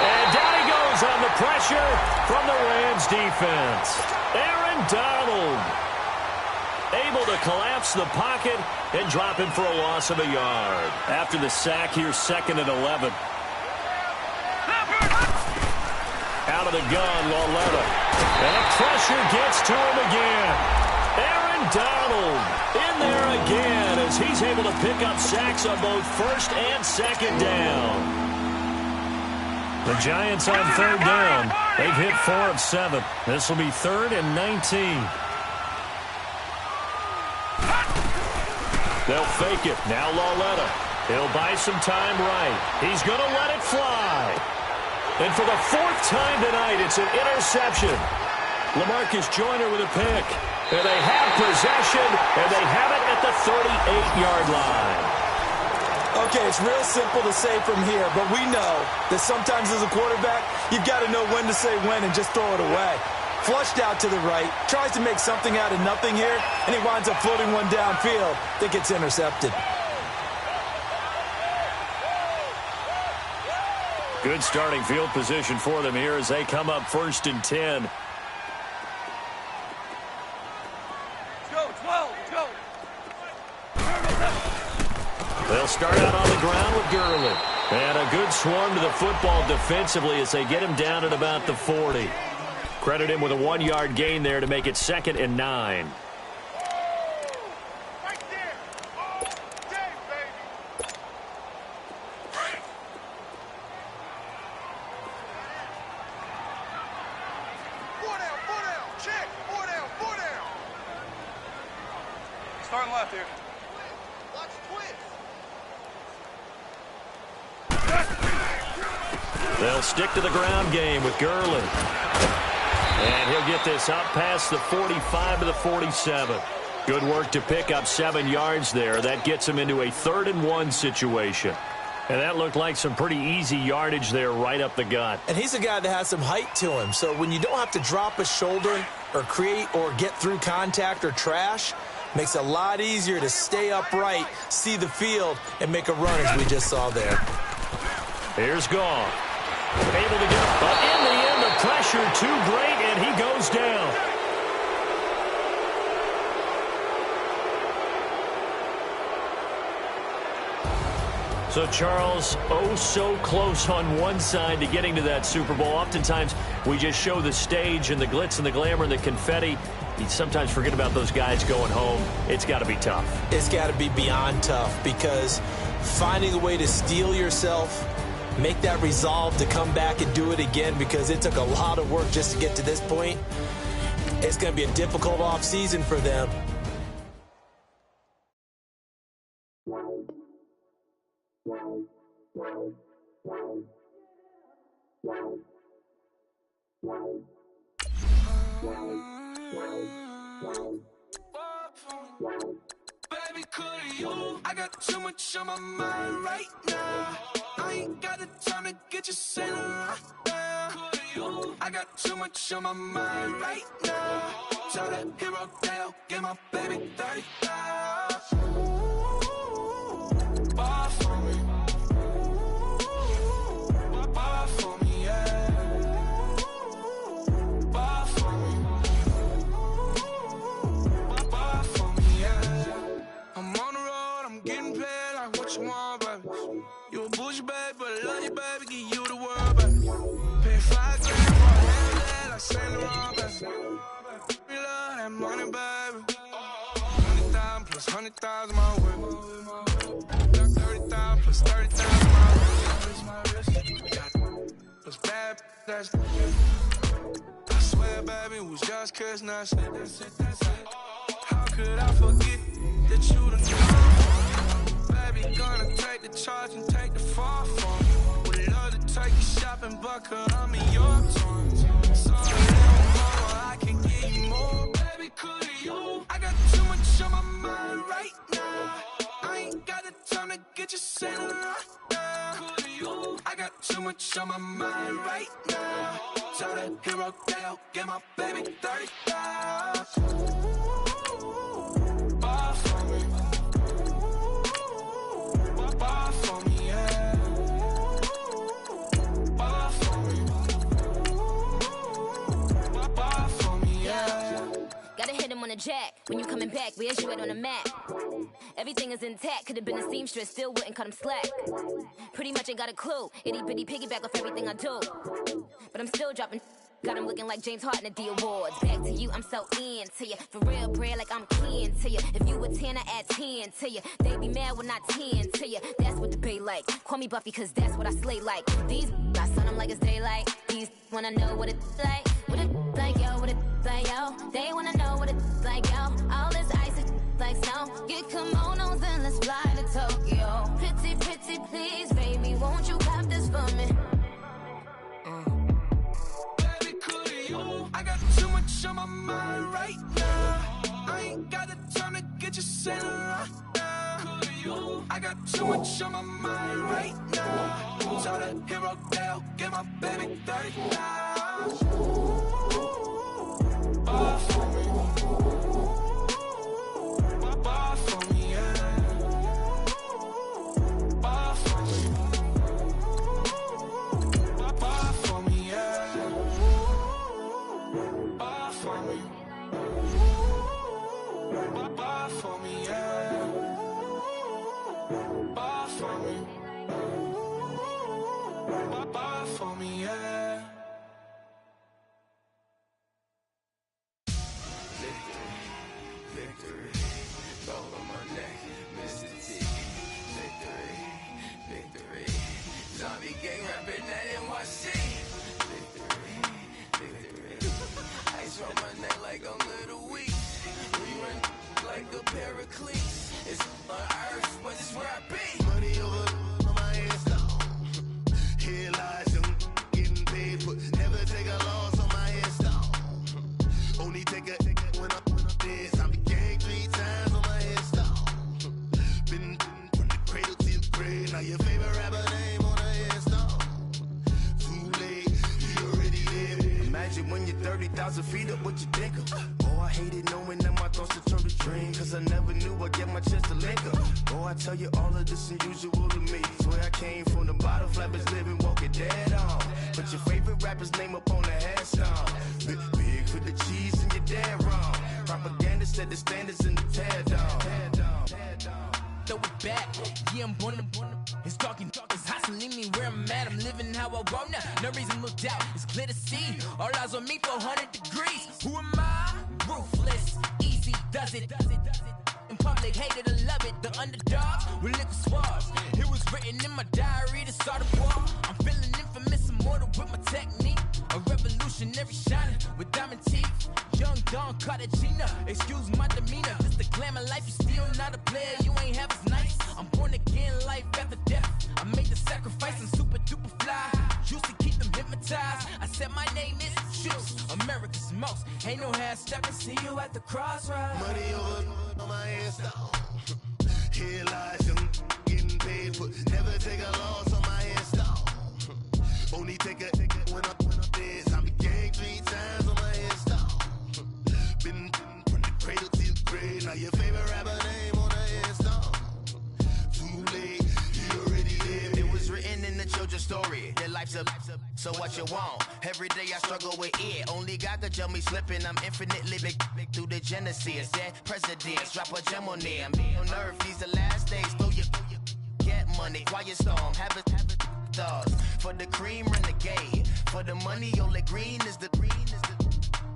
And down he goes on the pressure from the Rams defense. Aaron Donald able to collapse the pocket and drop him for a loss of a yard. After the sack, here's 2nd and 11. Out of the gun, Lauletta. And the pressure gets to him again. Aaron Donald in there again as he's able to pick up sacks on both 1st and 2nd down. The Giants on 3rd down. They've hit 4 of 7. This will be 3rd and 19. They'll fake it. Now Lauletta. He'll buy some time right. He's going to let it fly. And for the 4th time tonight, it's an interception. LaMarcus Joyner with a pick. And they have possession, and they have it at the 38-yard line. Okay, it's real simple to say from here, but we know that sometimes as a quarterback, you've got to know when to say when and just throw it away. Flushed out to the right, tries to make something out of nothing here, and he winds up floating one downfield that gets intercepted. Good starting field position for them here as they come up 1st and 10. Go, 12, go. They'll start out on the ground with Gurley. And a good swarm to the football defensively as they get him down at about the 40. Credit him with a 1-yard gain there to make it 2nd and 9. Right there. Oh, dang, baby. 4 down, 4 down. Check. 4 down, 4 down. Starting left here. Watch twist. They'll stick to the ground game with Gurley. And he'll get this up past the 45 to the 47. Good work to pick up 7 yards there. That gets him into a 3rd and 1 situation. And that looked like some pretty easy yardage there right up the gut. And he's a guy that has some height to him. So when you don't have to drop a shoulder or create or get through contact or trash, makes it a lot easier to stay upright, see the field, and make a run as we just saw there. Here's Goff. Able to get it, but in the end, the pressure too great, and he goes down. So, Charles, oh so close on one side to getting to that Super Bowl. Oftentimes, we just show the stage and the glitz and the glamour and the confetti. You sometimes forget about those guys going home. It's got to be tough. It's got to be beyond tough because finding a way to steel yourself, make that resolve to come back and do it again because it took a lot of work just to get to this point. It's going to be a difficult offseason for them. Baby, could you? I got too much on my mind right now. I ain't got the time to get you sailing right now. I got too much on my mind right now. Tell that hero Dale, get my baby 35. you want, baby. You a bougie, baby, but I love you, baby. Give you the world, baby. Pay $5 grand for a handbag like Saint Laurent, baby. We love that money, baby. 100,000 plus 100,000 my way. 30,000 plus 30,000 my wrist. Plus bad, that's I swear, baby, it was just kiss, that's it. How could I forget that you the know? Baby, gonna take the charge and take the fall from me. Would love to take you shopping, but cause I'm in your terms. Sorry, little mama, I can give you more. Baby, could you? I got too much on my mind right now. I ain't got the time to get you sailing right now. Could you? I got too much on my mind right now. Tell the hero that get my baby 30,000. Bar for me. Bar for me, yeah. Bar for me. Bar for me, yeah. Gotta hit him on the jack. When you coming back, where's you at on the map? Everything is intact. Could've been a seamstress, still wouldn't cut him slack. Pretty much ain't got a clue. Itty bitty piggyback off everything I do. But I'm still dropping. Got him looking like James Harden at the awards. Back to you, I'm so into you. For real, bread, like I'm keen to you. If you a 10, I add 10 to you. They be mad when I 10 to you. That's what the bay like. Call me Buffy, cause that's what I slay like. These I son them like it's daylight. These wanna know what it's like. What it like, yo, what it like, yo. They wanna know what it's like, yo. All this ice is like snow. Get kimonos and let's fly to Tokyo. Pretty, pretty, please, baby, won't you cop this for me? I got too much on my mind right now. I ain't got the time to get you sailing right now. I got too much on my mind right now. Tell the hero that get my baby 30,000. Bar for me. Bar for me, yeah. Bar for me. Bar for me, yeah. Bar for me. Bar for me, yeah. Bar for me. Bar for me, yeah. Victory, gold on my neck, Mr. T. Victory, zombie gang rapping that NYC. Victory, ice on my neck like a little weak. We run like a paraclete. It's on earth, but it's where I be. Money over on my head, stop. Here lies them getting paid, but never take a loss on my head, stop. Only take a when I'm dead. I'm gang 3 times on my head, stop. Been from the cradle to the grave. Now your favorite rapper name on the head, stop. Too late, he already there. Imagine when you're 30,000 feet up, what you think of? Oh, I hated knowing that my thoughts would turn to dream, cause I never knew I'd get my chance to link up. Oh, I tell you all of this unusual to me. Swear I came from the bottom, flappers living, walking dead on. Put your favorite rapper's name up on the headstone. Big for the cheese and you're dead wrong. Propaganda set the standards in the tear down. Throw it back, yeah, I'm born to it's talking, it's hustling me where I'm at. I'm living how I want now. No reason to doubt, it's clear to see. All eyes on me, 400 degrees. Who am I? Ruthless, easy, does it. In public, hated or love it. The underdogs with liquor swabs. It was written in my diary to start a war. I'm feeling infamous, immortal with my technique. A revolutionary shining with diamond teeth. Young Don Cartagena, excuse my demeanor. Just the glamour life, you still not a player. You ain't half as nice. I'm born again, life after death. I made the sacrifice and super duper fly. Used to keep them hypnotized. I said my name is Juice, America's most. Ain't no half stepping. See you at the crossroads. Money over on my head, stop. Here lies them getting paid, but never take a loss on my head, stop. Only take a when I'm dead. I'm gang 3 times on my head, stop. Been from the cradle to the grave. Now your favorite rapper name on the head, stop. Too late, you already lived. It was written in the children's story. Their life's a so what you want? Every day I struggle with it. Only God could tell me slipping. I'm infinitely big through the genesis. Dead presidents, drop a gem on them. On earth, these the last days. Throw your money, quiet storm, have it stars. For the cream, renegade. For the money, Ole Green is the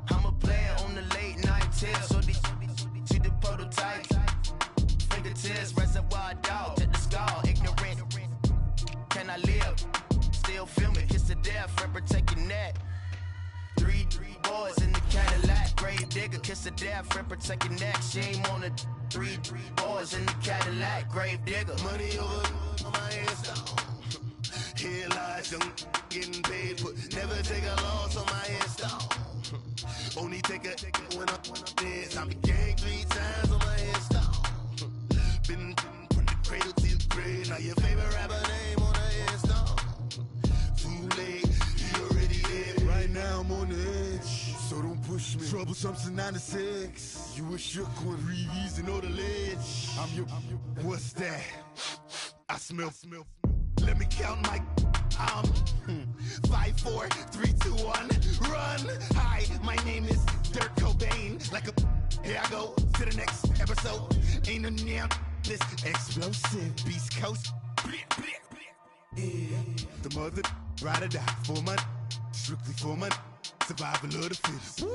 I'm a player on the late night tips. So they see the prototype. Fingertips, reservoir dog, to the skull, ignorant. Can I live? Still film it, kiss to death, rep protect your neck. Three boys in the Cadillac, grave digger, kiss to death, rep protect your neck. Shame on the three boys in the Cadillac, grave digger. Money over on my hairstyle. Here lies young, getting paid, but never take a loss on my hairstyle. Only take a when I'm dead. I'm gang 3 times on my hairstyle. Been from the cradle to the grave. Now your favorite rapper name on the hairstyle. Too late, he already dead. Right now I'm on the edge, so don't push me. Troublesome to 96. You a shook one, Reeves and all the ledge. I'm your. What's that? I smell. Let me count my 5, 4, 3, 2, 1, run. Hi, my name is Dirk Cobain. Like a here I go to the next episode. Ain't no damn this explosive Beast Coast. The mother ride or die for my strictly for my survival of the fittest.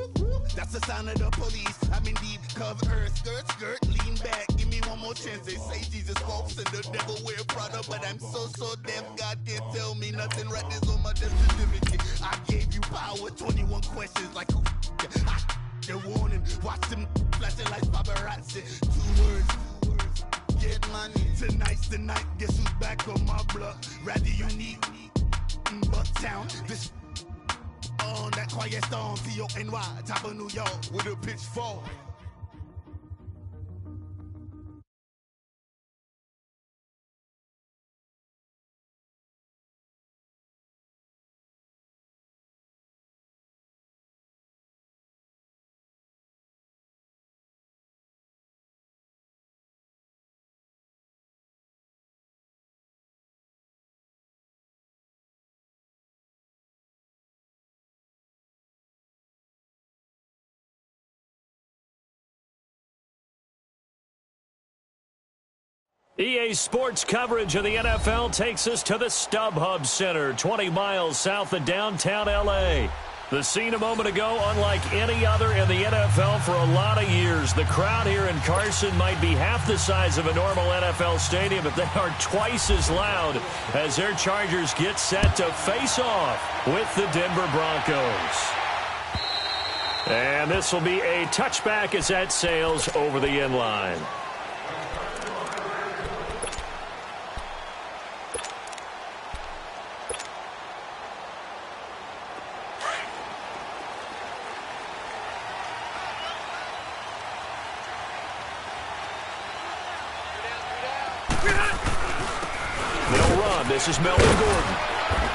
That's the sound of the police. I'm in deep cover earth, skirt, lean back. Give me one more chance. They say Jesus walks and the devil wear Prada, but I'm so deaf. God can't tell me nothing. Right there's on my death certificate. I gave you power. 21 questions like who? The warning. Watch them flashing like paparazzi. 2 words. Get money. Tonight's the night. Guess who's back on my block? Rather unique. Bucktown. This. On that quiet storm, T-O-N-Y, top of New York, with a pitchfork. EA Sports coverage of the NFL takes us to the StubHub Center, 20 miles south of downtown L.A. The scene a moment ago, unlike any other in the NFL for a lot of years. The crowd here in Carson might be half the size of a normal NFL stadium, but they are twice as loud as their Chargers get set to face off with the Denver Broncos. And this will be a touchback as that sails over the end line. This is Melvin Gordon,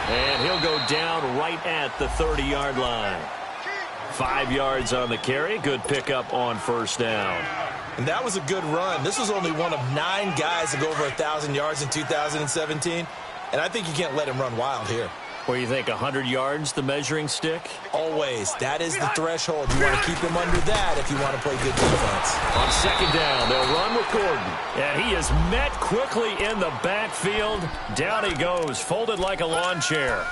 and he'll go down right at the 30-yard line. 5 yards on the carry. Good pickup on first down. And that was a good run. This was only one of 9 guys to go over 1,000 yards in 2017, and I think you can't let him run wild here. Where you think 100 yards, the measuring stick? Always. That is the threshold. You want to keep him under that if you want to play good defense. On second down, they'll run with Gordon. And he is met quickly in the backfield. Down he goes, folded like a lawn chair.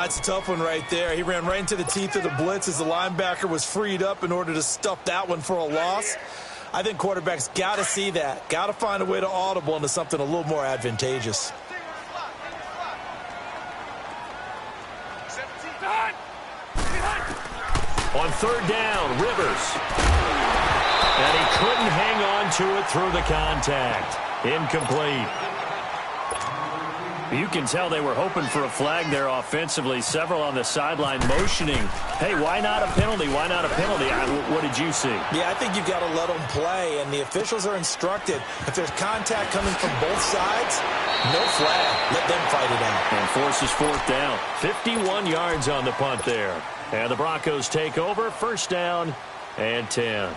It's a tough one right there. He ran right into the teeth of the blitz as the linebacker was freed up in order to stuff that one for a loss. I think quarterbacks got to see that. Got to find a way to audible into something a little more advantageous. On third down, Rivers. And he couldn't hang on to it through the contact. Incomplete. You can tell they were hoping for a flag there offensively. Several on the sideline motioning. Hey, why not a penalty? Why not a penalty? What did you see? Yeah, I think you've got to let them play, and the officials are instructed. If there's contact coming from both sides, no flag. Let them fight it out. And forces fourth down. 51 yards on the punt there. And the Broncos take over. First down and 10.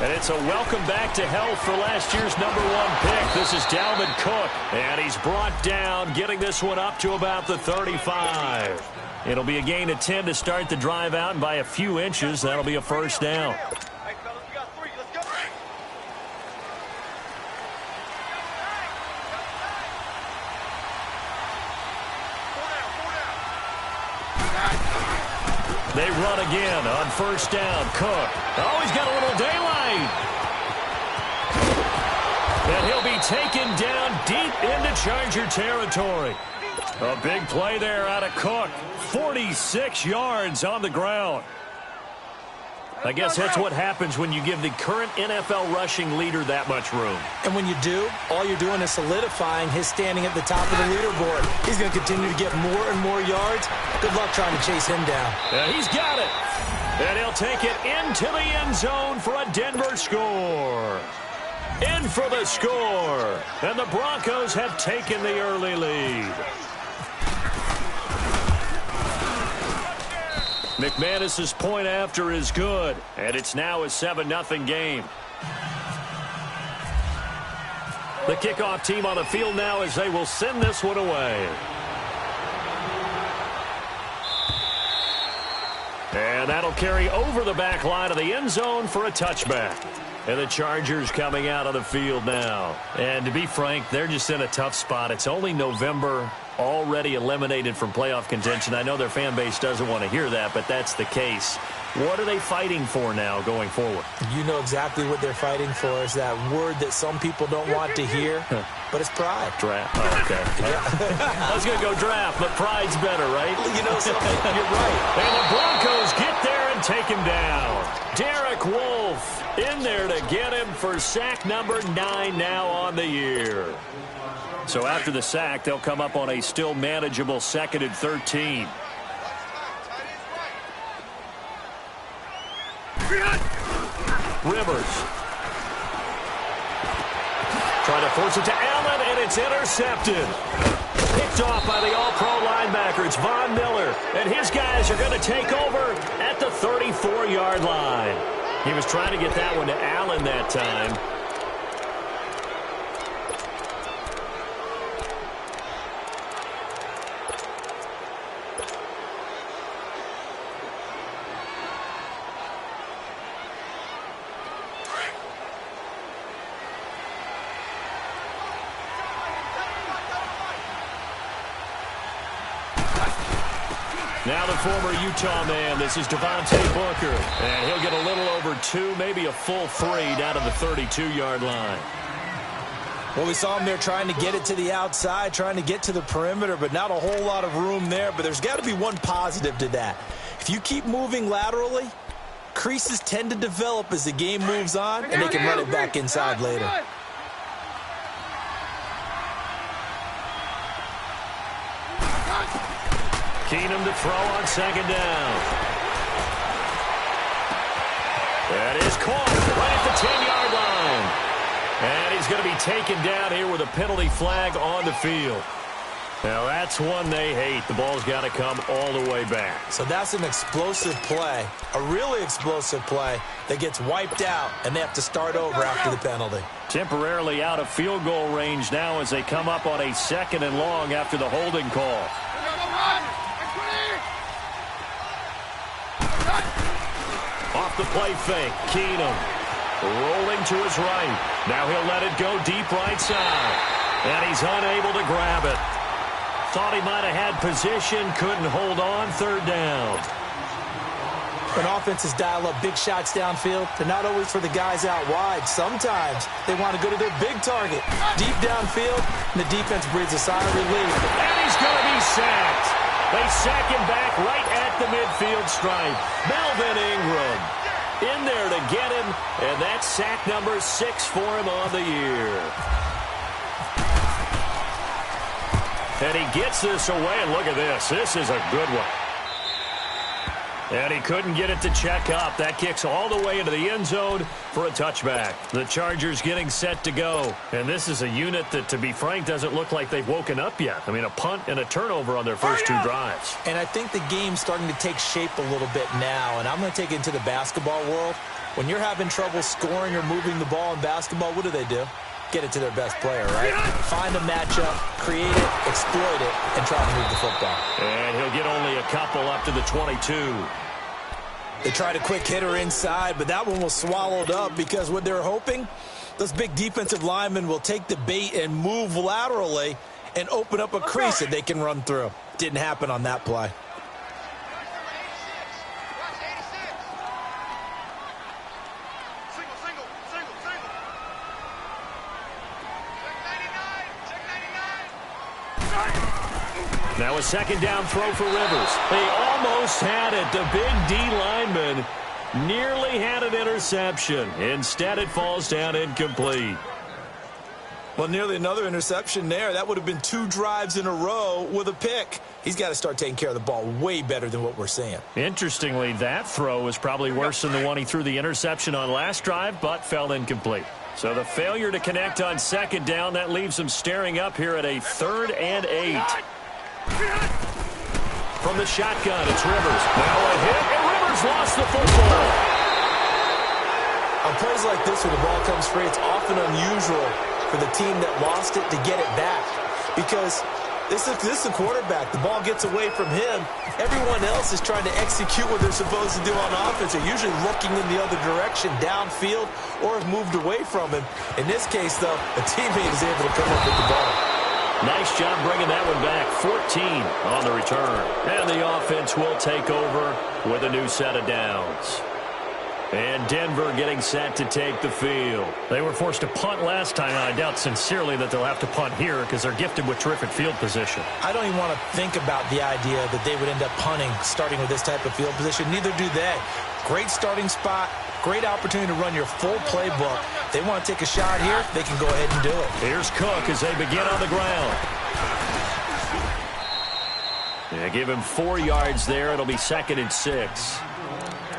And it's a welcome back to health for last year's #1 pick. This is Dalvin Cook. And he's brought down, getting this one up to about the 35. It'll be a gain of 10 to start the drive out, and by a few inches, that'll be a first down. Hey, fellas, we got 3. Let's go. They run again on first down. Cook. Oh, he's got a little daylight. And he'll be taken down deep into Charger territory. A big play there out of Cook. 46 yards on the ground. I guess that's what happens when you give the current NFL rushing leader that much room. And when you do, all you're doing is solidifying his standing at the top of the leaderboard. He's going to continue to get more and more yards. Good luck trying to chase him down. Yeah, he's got it. And he'll take it into the end zone for a Denver score. In for the score. And the Broncos have taken the early lead. McManus's point after is good, and it's now a 7-0 game. The kickoff team on the field now as they will send this one away. And that'll carry over the back line of the end zone for a touchback. And the Chargers coming out of the field now. And to be frank, they're just in a tough spot. It's only November, already eliminated from playoff contention. I know their fan base doesn't want to hear that, but that's the case. What are they fighting for now going forward? You know exactly what they're fighting for. Is that word that some people don't want to hear, but it's pride. Draft. Oh, okay. Yeah. I was going to go draft, but pride's better, right? You know something? You're right. And the Broncos get there and take him down. Derek Wolfe in there to get him for sack number 9 now on the year. So after the sack, they'll come up on a still manageable 2nd and 13. Rivers. Trying to force it to Allen, and it's intercepted. Picked off by the all-pro linebacker. It's Von Miller, and his guys are going to take over at the 34-yard line. He was trying to get that one to Allen that time. Now the former Utah man, this is Devontae Booker. And he'll get a little over 2, maybe a full 3 down to the 32-yard line. Well, we saw him there trying to get it to the outside, trying to get to the perimeter, but not a whole lot of room there. But there's got to be one positive to that. If you keep moving laterally, creases tend to develop as the game moves on, and they can run it back inside later. Keenum to throw on 2nd down. That is caught right at the 10-yard line. And he's going to be taken down here with a penalty flag on the field. Now, that's one they hate. The ball's got to come all the way back. So that's an explosive play, a really explosive play that gets wiped out, and they have to start over after the penalty. Temporarily out of field goal range now as they come up on a 2nd and long after the holding call. Off the play fake, Keenum rolling to his right. Now he'll let it go deep right side. And he's unable to grab it. Thought he might have had position, couldn't hold on, 3rd down. When offenses dial up big shots downfield, they're not always for the guys out wide. Sometimes they want to go to their big target. Deep downfield, and the defense breathes a sigh of relief. And he's going to be sacked. They sack him back right at the midfield stripe. Melvin Ingram in there to get him, and that's sack number 6 for him on the year. And he gets this away, and look at this. This is a good one. And he couldn't get it to check up. That kicks all the way into the end zone for a touchback. The Chargers getting set to go. And this is a unit that, to be frank, doesn't look like they've woken up yet. I mean, a punt and a turnover on their first 2 drives. And I think the game's starting to take shape a little bit now. And I'm going to take it into the basketball world. When you're having trouble scoring or moving the ball in basketball, what do? Get it to their best player, right? Find a matchup, create it, exploit it, and try to move the football. And he'll get only a couple up to the 22. They tried a quick hitter inside, but that one was swallowed up because what they're hoping, those big defensive linemen will take the bait and move laterally and open up a crease that they can run through. Didn't happen on that play. Now a second down throw for Rivers. They almost had it. The big D lineman nearly had an interception. Instead, it falls down incomplete. Well, nearly another interception there. That would have been 2 drives in a row with a pick. He's got to start taking care of the ball way better than what we're seeing. Interestingly, that throw was probably worse than the one he threw the interception on last drive, but fell incomplete. So the failure to connect on second down, that leaves them staring up here at a 3rd and 8. From the shotgun, it's Rivers. Now a hit, and Rivers lost the football. On plays like this where the ball comes free, it's often unusual for the team that lost it to get it back. Because this is the quarterback. The ball gets away from him. Everyone else is trying to execute what they're supposed to do on offense. They're usually looking in the other direction, downfield, or have moved away from him. In this case, though, a teammate is able to come up with the ball. Nice job bringing that one back. 14 on the return. And the offense will take over with a new set of downs. And Denver getting set to take the field. They were forced to punt last time, and I doubt sincerely that they'll have to punt here because they're gifted with terrific field position. I don't even want to think about the idea that they would end up punting starting with this type of field position. Neither do they. Great starting spot. Great opportunity to run your full playbook. They want to take a shot here, they can go ahead and do it. Here's Cook as they begin on the ground. Yeah, give him 4 yards there. It'll be 2nd and 6.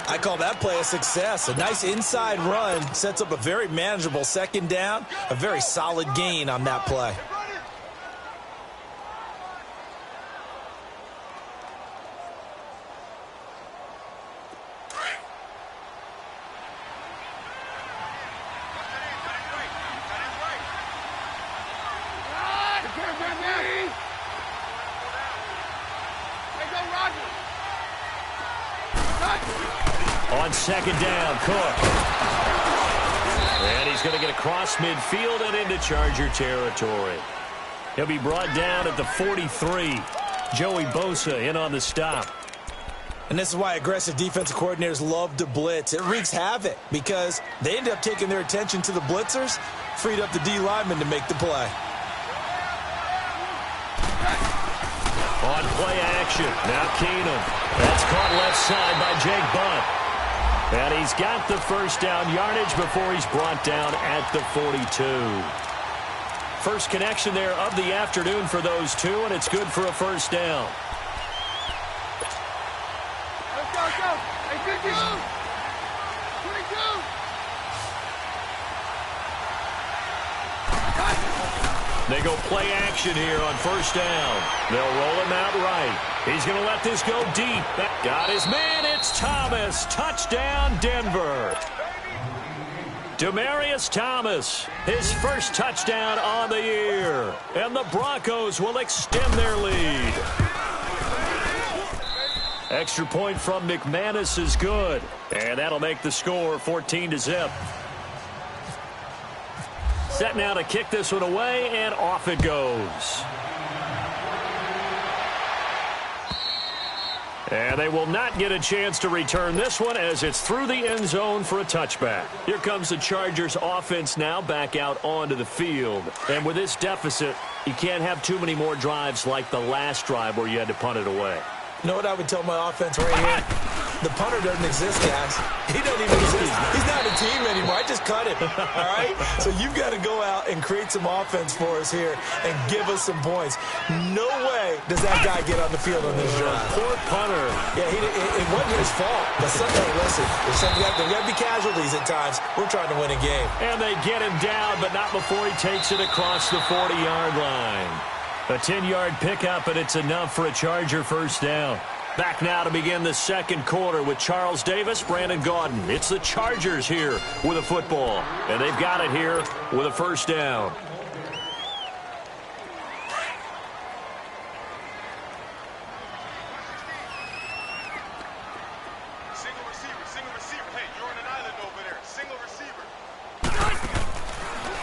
I call that play a success. A nice inside run sets up a very manageable second down. A very solid gain on that play. On second down, Cook. And he's going to get across midfield and into Charger territory. He'll be brought down at the 43. Joey Bosa in on the stop. And this is why aggressive defensive coordinators love to blitz. It wreaks havoc because they end up taking their attention to the blitzers, freed up the D lineman to make the play. On play action, now Keenum. That's caught left side by Jake Bunt. And he's got the first down yardage before he's brought down at the 42. First connection there of the afternoon for those two, and it's good for a first down. Let's go. Hey, good go. They go play action here on first down. They'll roll him out right. He's going to let this go deep. Got his man. It's Thomas. Touchdown, Denver. Demaryius Thomas, his first touchdown on the year. And the Broncos will extend their lead. Extra point from McManus is good. And that'll make the score 14-0. Set now to kick this one away, and off it goes. And they will not get a chance to return this one as it's through the end zone for a touchback. Here comes the Chargers offense now back out onto the field. And with this deficit, you can't have too many more drives like the last drive where you had to punt it away. You know what I would tell my offense right here? The punter doesn't exist, guys. He doesn't even exist. He's not a team anymore. I just cut him. All right? So you've got to go out and create some offense for us here and give us some points. No way does that guy get on the field on this drive. Poor punter. Yeah, it wasn't his fault. But sometimes, listen, there's got to be casualties at times. We're trying to win a game. And they get him down, but not before he takes it across the 40-yard line. A 10-yard pickup, and it's enough for a Charger first down. Back now to begin the second quarter with Charles Davis, Brandon Gaudin. It's the Chargers here with a football, and they've got it here with a first down.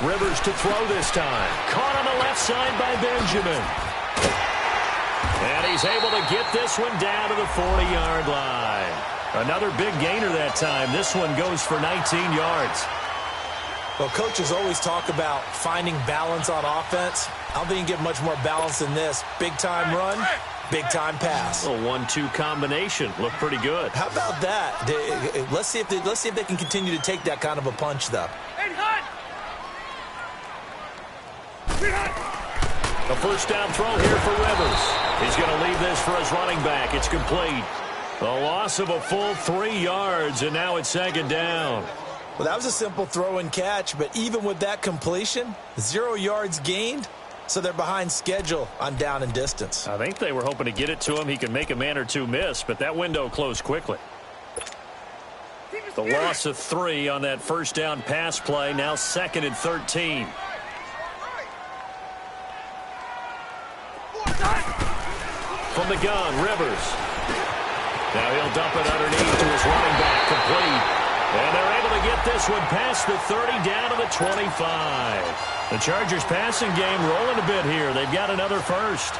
Rivers to throw this time. Caught on the left side by Benjamin. And he's able to get this one down to the 40-yard line. Another big gainer that time. This one goes for 19 yards. Well, coaches always talk about finding balance on offense. I don't think you can get much more balance than this. Big-time run, big-time pass. A 1-2 combination. Looked pretty good. How about that? Let's see if they can continue to take that kind of a punch, though. A first down throw here for Rivers. He's going to leave this for his running back. It's complete. A loss of a full 3 yards, and now it's second down. Well, that was a simple throw and catch, but even with that completion, 0 yards gained, so they're behind schedule on down and distance. I think they were hoping to get it to him. He could make a man or two miss, but that window closed quickly. The loss of 3 on that first down pass play, now 2nd and 13. From the gun, Rivers. Now he'll dump it underneath to his running back, complete. And they're able to get this one past the 30 down to the 25. The Chargers passing game rolling a bit here. They've got another first.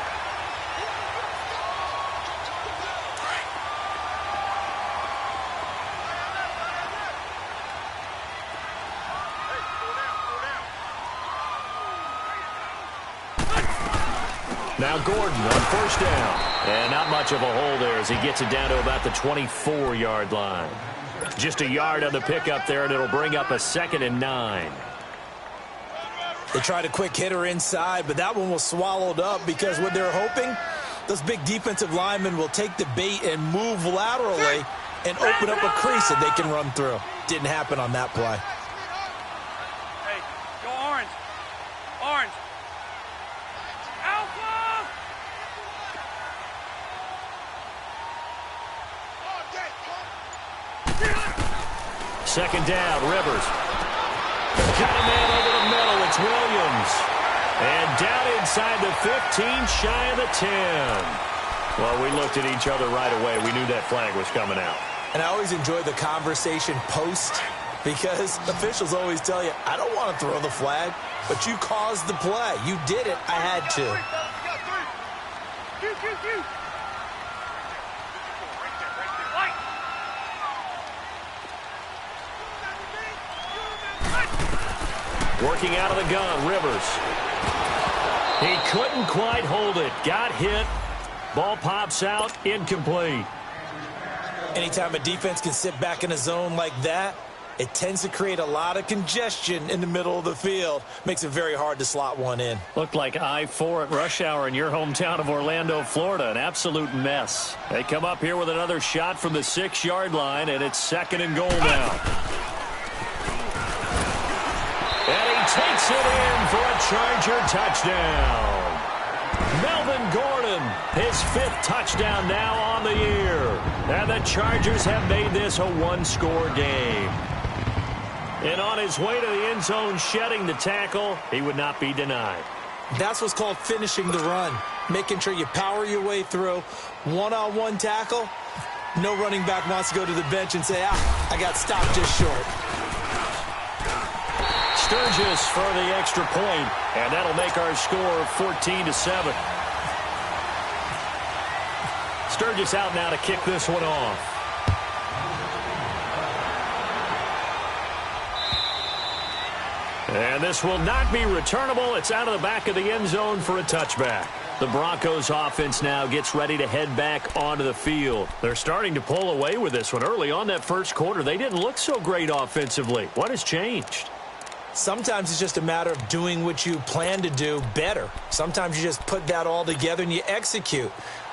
Now Gordon on first down. And not much of a hole there as he gets it down to about the 24-yard line. Just a yard on the pickup there, and it'll bring up a 2nd and 9. They tried a quick hitter inside, but that one was swallowed up because what they're hoping, those big defensive linemen will take the bait and move laterally and open up a crease that they can run through. Didn't happen on that play. Hey, go orange. Orange. Alpha! Second down, Rivers. Got a man over the middle. It's Williams. And down inside the 15, shy of the 10. Well, we looked at each other right away. We knew that flag was coming out. And I always enjoy the conversation post because officials always tell you, I don't want to throw the flag, but you caused the play. You did it. I had to. Working out of the gun, Rivers. He couldn't quite hold it. Got hit. Ball pops out. Incomplete. Anytime a defense can sit back in a zone like that, it tends to create a lot of congestion in the middle of the field. Makes it very hard to slot one in. Looked like I-4 at rush hour in your hometown of Orlando, Florida. An absolute mess. They come up here with another shot from the 6-yard line, and it's 2nd and goal now. And he takes it in for a Charger touchdown. Melvin Gordon, his 5th touchdown now on the year. And the Chargers have made this a one-score game. And on his way to the end zone, shedding the tackle, he would not be denied. That's what's called finishing the run. Making sure you power your way through. One-on-one tackle. No running back wants to go to the bench and say, I got stopped just short. Sturgis for the extra point, and that'll make our score 14-7. Sturgis out now to kick this one off. And this will not be returnable. It's out of the back of the end zone for a touchback. The Broncos offense now gets ready to head back onto the field. They're starting to pull away with this one. Early on that first quarter, they didn't look so great offensively. What has changed? Sometimes it's just a matter of doing what you plan to do better. Sometimes you just put that all together and you execute.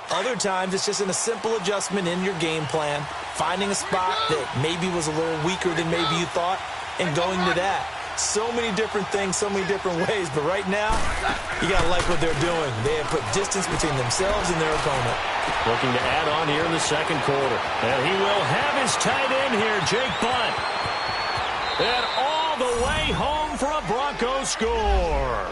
Other times it's just in a simple adjustment in your game plan, finding a spot that maybe was a little weaker than maybe you thought, and going to that. so many different things, so many different ways. But right now, you got to like what they're doing. They have put distance between themselves and their opponent. Looking to add on here in the second quarter. And he will have his tight end here, Jake Butt. And all the way home for a Broncos score.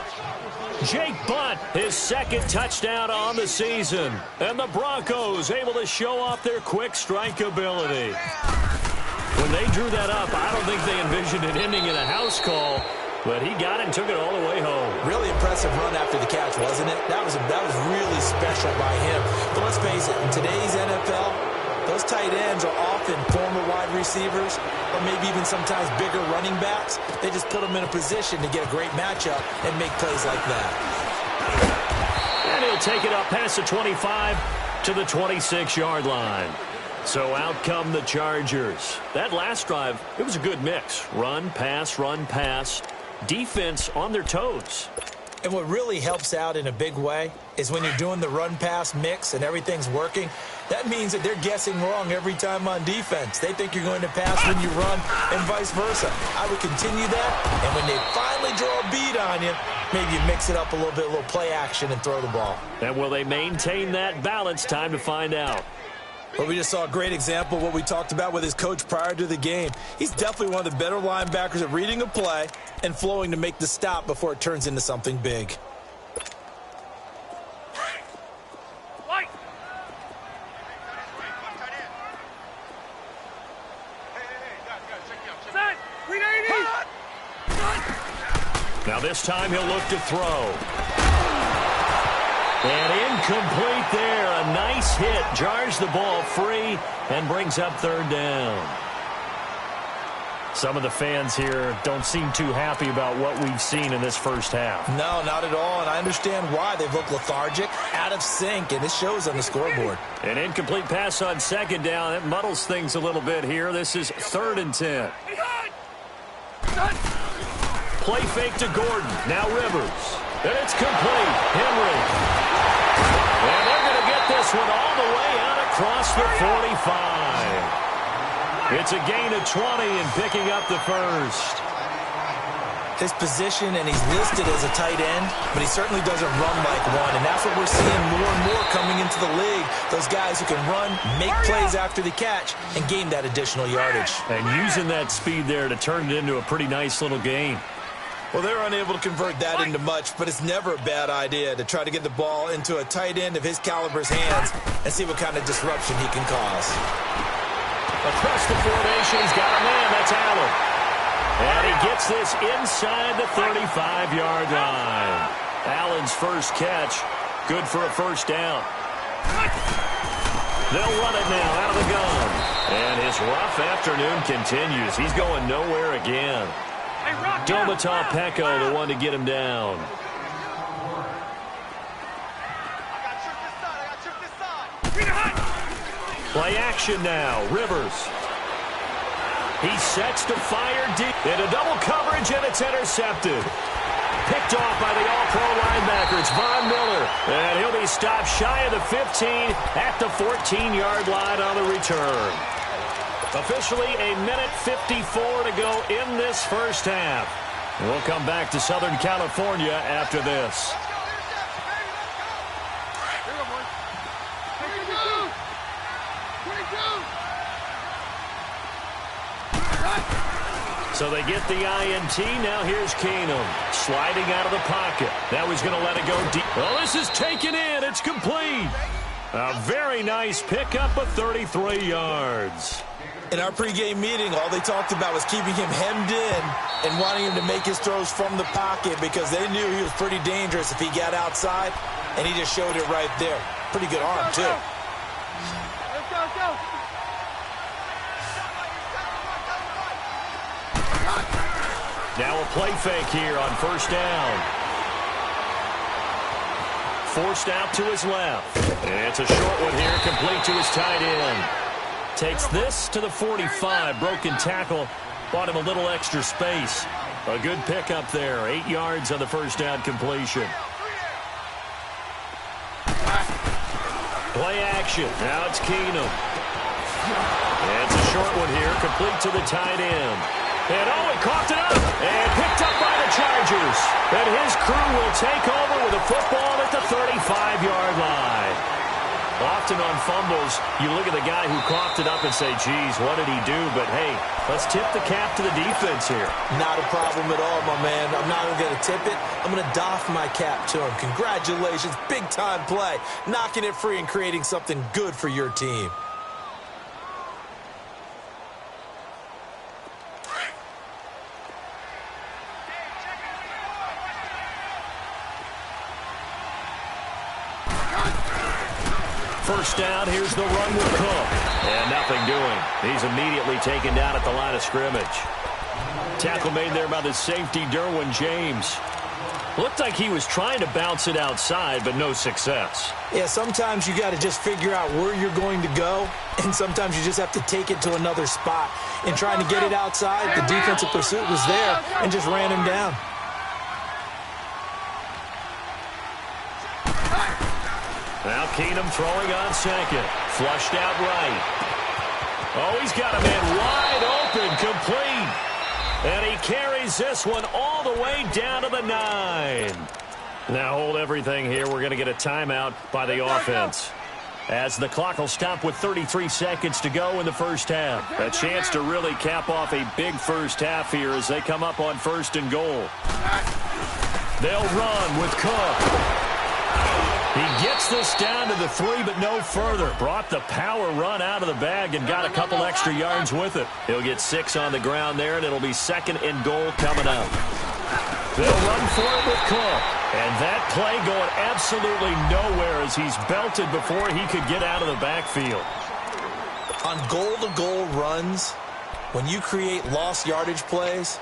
Jake Butt, his second touchdown on the season. And the Broncos able to show off their quick strike ability. When they drew that up, I don't think they envisioned it ending in a house call. But he got it and took it all the way home. Really impressive run after the catch, wasn't it? That was really special by him. But let's face it, in today's NFL, those tight ends are often former wide receivers or maybe even sometimes bigger running backs. They just put them in a position to get a great matchup and make plays like that. And he'll take it up past the 25 to the 26-yard line. So out come the Chargers. That last drive, it was a good mix. Run, pass. Defense on their toes. And what really helps out in a big way is when you're doing the run-pass mix and everything's working, that means that they're guessing wrong every time on defense. They think you're going to pass when you run and vice versa. I would continue that, and when they finally draw a beat on you, maybe you mix it up a little play action and throw the ball. And will they maintain that balance? Time to find out. Well, we just saw a great example of what we talked about with his coach prior to the game. He's definitely one of the better linebackers at reading a play and flowing to make the stop before it turns into something big. Now this time he'll look to throw. And incomplete there. A nice hit. Jars the ball free and brings up third down. Some of the fans here don't seem too happy about what we've seen in this first half. No, not at all, and I understand why. They've looked lethargic, out of sync, and it shows on the scoreboard. An incomplete pass on second down. It muddles things a little bit here. This is 3rd and 10. Play fake to Gordon. Now Rivers. And it's complete. Henry. And they're going to get this one all the way out across the 45. It's a gain of 20 and picking up the first. His position, and he's listed as a tight end, but he certainly doesn't run like one, and that's what we're seeing more and more coming into the league. Those guys who can run, make plays after the catch, and gain that additional yardage. And using that speed there to turn it into a pretty nice little game. Well, they're unable to convert that into much, but it's never a bad idea to try to get the ball into a tight end of his caliber's hands and see what kind of disruption he can cause. Across the formation, he's got a man. That's Allen. And he gets this inside the 35-yard line. Allen's first catch, good for a first down. They'll run it now out of the gun. And his rough afternoon continues. He's going nowhere again. Domata Peko, the one to get him down. Play action now. Rivers. He sets to fire deep into double coverage, and it's intercepted. Picked off by the all-pro linebacker. It's Von Miller. And he'll be stopped shy of the 15 at the 14-yard line on the return. Officially a minute 54 to go in this first half. We'll come back to Southern California after this. So they get the INT. Now here's Keenum sliding out of the pocket. Now he's going to let it go deep. Well, this is taken in. It's complete. A very nice pickup of 33 yards. In our pregame meeting, all they talked about was keeping him hemmed in and wanting him to make his throws from the pocket because they knew he was pretty dangerous if he got outside, and he just showed it right there. Pretty good arm, too. Let's go. Now a play fake here on first down. Forced out to his left. And it's a short one here, complete to his tight end. Takes this to the 45. Broken tackle. Bought him a little extra space. A good pickup there. 8 yards on the first down completion. Play action. Now it's Keenum. And it's a short one here, complete to the tight end. And he coughed it up and picked up by the Chargers. And his crew will take over with a football at the 35-yard line. Often on fumbles, you look at the guy who coughed it up and say, geez, what did he do? But, hey, let's tip the cap to the defense here. Not a problem at all, my man. I'm not even going to tip it. I'm going to doff my cap to him. Congratulations, big-time play. Knocking it free and creating something good for your team. First down, here's the run with Cook. And nothing doing. He's immediately taken down at the line of scrimmage. Tackle made there by the safety, Derwin James. Looked like he was trying to bounce it outside, but no success. Yeah, sometimes you got to just figure out where you're going to go, and sometimes you just have to take it to another spot. In trying to get it outside, the defensive pursuit was there and just ran him down. Now Keenum throwing on second. Flushed out right. Oh, he's got a man wide open, complete. And he carries this one all the way down to the 9. Now hold everything here. We're going to get a timeout by the offense, as the clock will stop with 33 seconds to go in the first half. A chance to really cap off a big first half here as they come up on 1st and goal. They'll run with Cook. He gets this down to the 3, but no further. Brought the power run out of the bag and got a couple extra yards with it. He'll get 6 on the ground there, and it'll be 2nd and goal coming up. They'll run for it with Cook. And that play going absolutely nowhere as he's belted before he could get out of the backfield. On goal-to-goal runs, when you create lost yardage plays,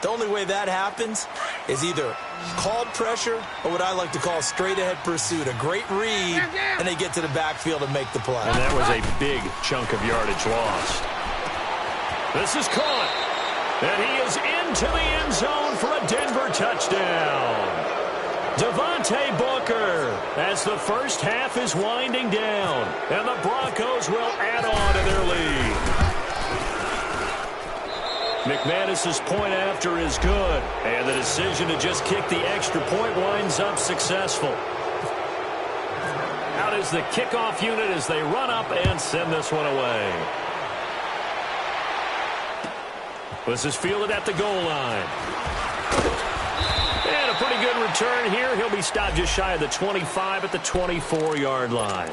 the only way that happens is either called pressure or what I like to call straight-ahead pursuit. A great read, and they get to the backfield and make the play. And that was a big chunk of yardage lost. This is caught. And he is into the end zone for a Denver touchdown. Devontae Booker, as the first half is winding down, and the Broncos will add on to their lead. McManus's point after is good, and the decision to just kick the extra point winds up successful. Out is the kickoff unit as they run up and send this one away. This is fielded at the goal line. And a pretty good return here. He'll be stopped just shy of the 25 at the 24-yard line.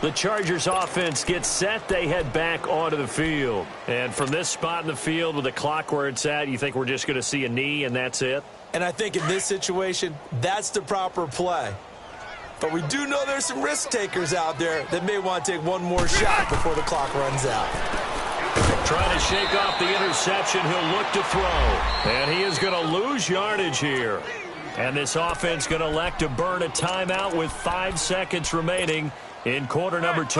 The Chargers offense gets set. They head back onto the field. And from this spot in the field with the clock where it's at, you think we're just going to see a knee and that's it? And I think in this situation, that's the proper play. But we do know there's some risk takers out there that may want to take one more shot before the clock runs out. Trying to shake off the interception. He'll look to throw. And he is going to lose yardage here. And this offense going to elect to burn a timeout with 5 seconds remaining in quarter number 2.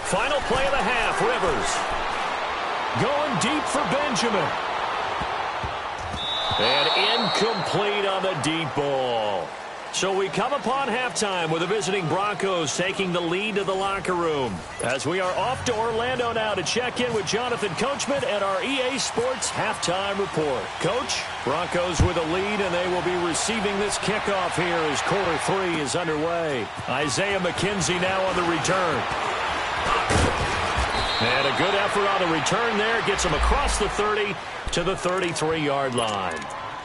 Final play of the half, Rivers. Going deep for Benjamin. And incomplete on the deep ball. So we come upon halftime with the visiting Broncos taking the lead to the locker room. As we are off to Orlando now to check in with Jonathan Coachman and our EA Sports halftime report. Coach, Broncos with a lead, and they will be receiving this kickoff here as quarter 3 is underway. Isaiah McKenzie now on the return. And a good effort on the return there. Gets him across the 30 to the 33-yard line.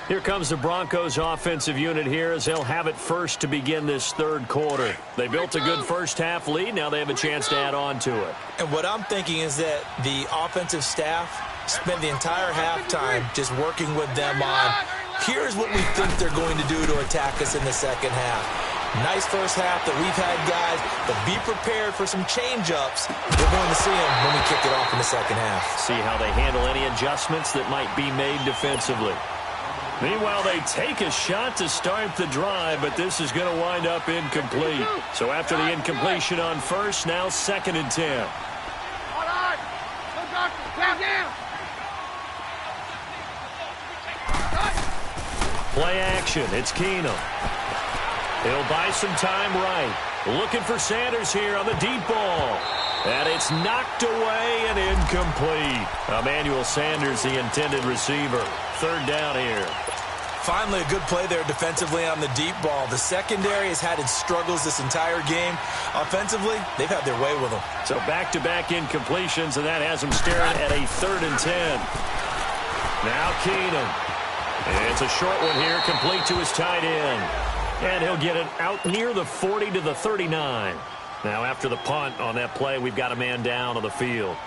Here comes the Broncos offensive unit here as they'll have it first to begin this third quarter. They built a good first half lead. Now they have a chance to add on to it. And what I'm thinking is that the offensive staff spend the entire halftime just working with them on, here's what we think they're going to do to attack us in the second half. Nice first half that we've had, guys, but be prepared for some change-ups. We're going to see them when we kick it off in the second half. See how they handle any adjustments that might be made defensively. Meanwhile, they take a shot to start the drive, but this is going to wind up incomplete. So after the incompletion on first, now 2nd and 10. Play action. It's Keenum. He'll buy some time right. Looking for Sanders here on the deep ball. And it's knocked away and incomplete. Emmanuel Sanders, the intended receiver. Third down here. Finally, a good play there defensively on the deep ball. The secondary has had its struggles this entire game. Offensively, they've had their way with them. So back-to-back incompletions, and that has them staring at a 3rd and 10. Now Keenum. It's a short one here, complete to his tight end. And he'll get it out near the 40 to the 39. Now after the punt on that play, we've got a man down on the field.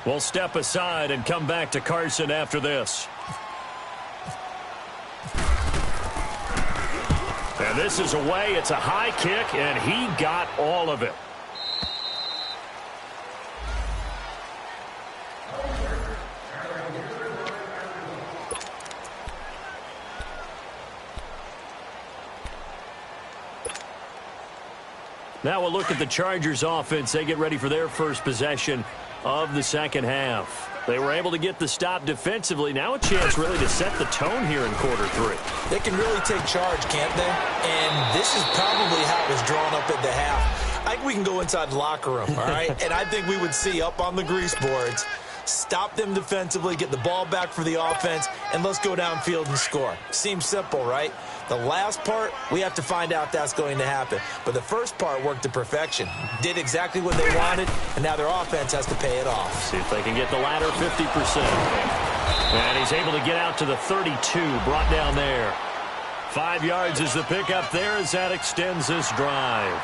We'll step aside and come back to Carson after this. And this is away. It's a high kick, and he got all of it. Now we'll look at the Chargers offense. They get ready for their first possession of the second half. They were able to get the stop defensively. Now a chance really to set the tone here in quarter 3. They can really take charge, can't they? And this is probably how it was drawn up at the half. I think we can go inside the locker room, all right? And I think we would see up on the grease boards, stop them defensively, get the ball back for the offense, and let's go downfield and score. Seems simple, right? The last part, we have to find out if that's going to happen. But the first part worked to perfection. Did exactly what they wanted, and now their offense has to pay it off. See if they can get the latter 50%. And he's able to get out to the 32, brought down there. 5 yards is the pickup there as that extends this drive.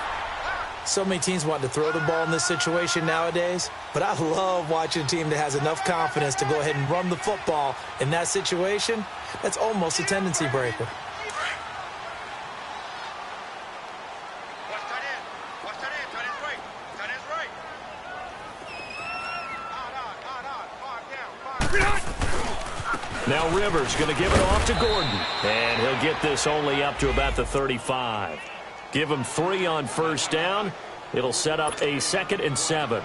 So many teams want to throw the ball in this situation nowadays, but I love watching a team that has enough confidence to go ahead and run the football in that situation. That's almost a tendency breaker. Now Rivers going to give it off to Gordon, and he'll get this only up to about the 35. Give him 3 on first down. It'll set up a 2nd and 7.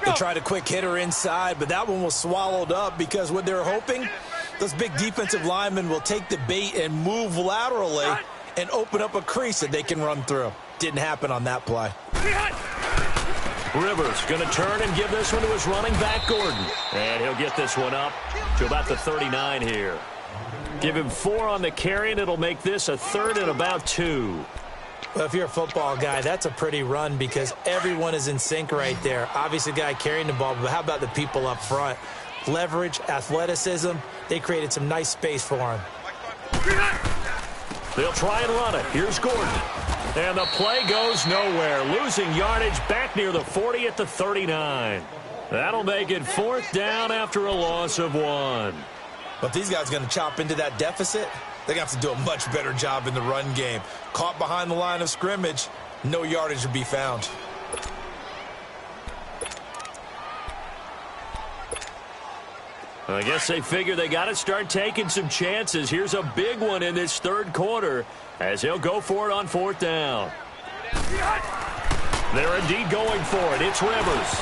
They tried a quick hitter inside, but that one was swallowed up because what they're hoping, those big defensive linemen will take the bait and move laterally and open up a crease that they can run through. Didn't happen on that play. Rivers going to turn and give this one to his running back, Gordon. And he'll get this one up to about the 39 here. Give him 4 on the carry, and it'll make this a 3rd and about 2. Well, if you're a football guy, that's a pretty run because everyone is in sync right there. Obviously, the guy carrying the ball, but how about the people up front? Leverage, athleticism, they created some nice space for him. They'll try and run it. Here's Gordon. And the play goes nowhere. Losing yardage back near the 40 at the 39. That'll make it 4th down after a loss of 1. But these guys are going to chop into that deficit. They're going to have to do a much better job in the run game. Caught behind the line of scrimmage, no yardage to be found. I guess they figure they got to start taking some chances. Here's a big one in this 3rd quarter as he'll go for it on 4th down. They're indeed going for it. It's Rivers.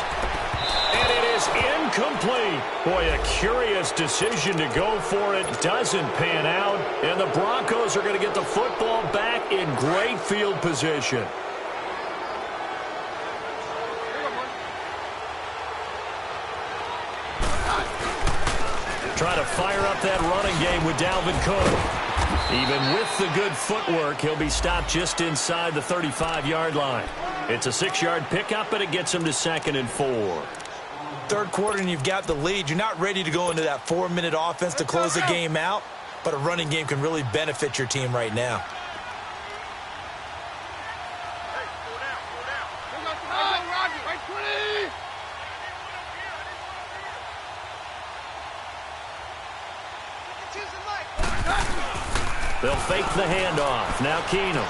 And it is incomplete. Boy, a curious decision to go for it. Doesn't pan out. And the Broncos are going to get the football back in great field position. Trying to fire up that running game with Dalvin Cook. Even with the good footwork, he'll be stopped just inside the 35-yard line. It's a 6-yard pickup, and it gets him to 2nd and 4. 3rd quarter, and you've got the lead. You're not ready to go into that 4-minute offense to close the game out, but a running game can really benefit your team right now. They'll fake the handoff. Now Keenum.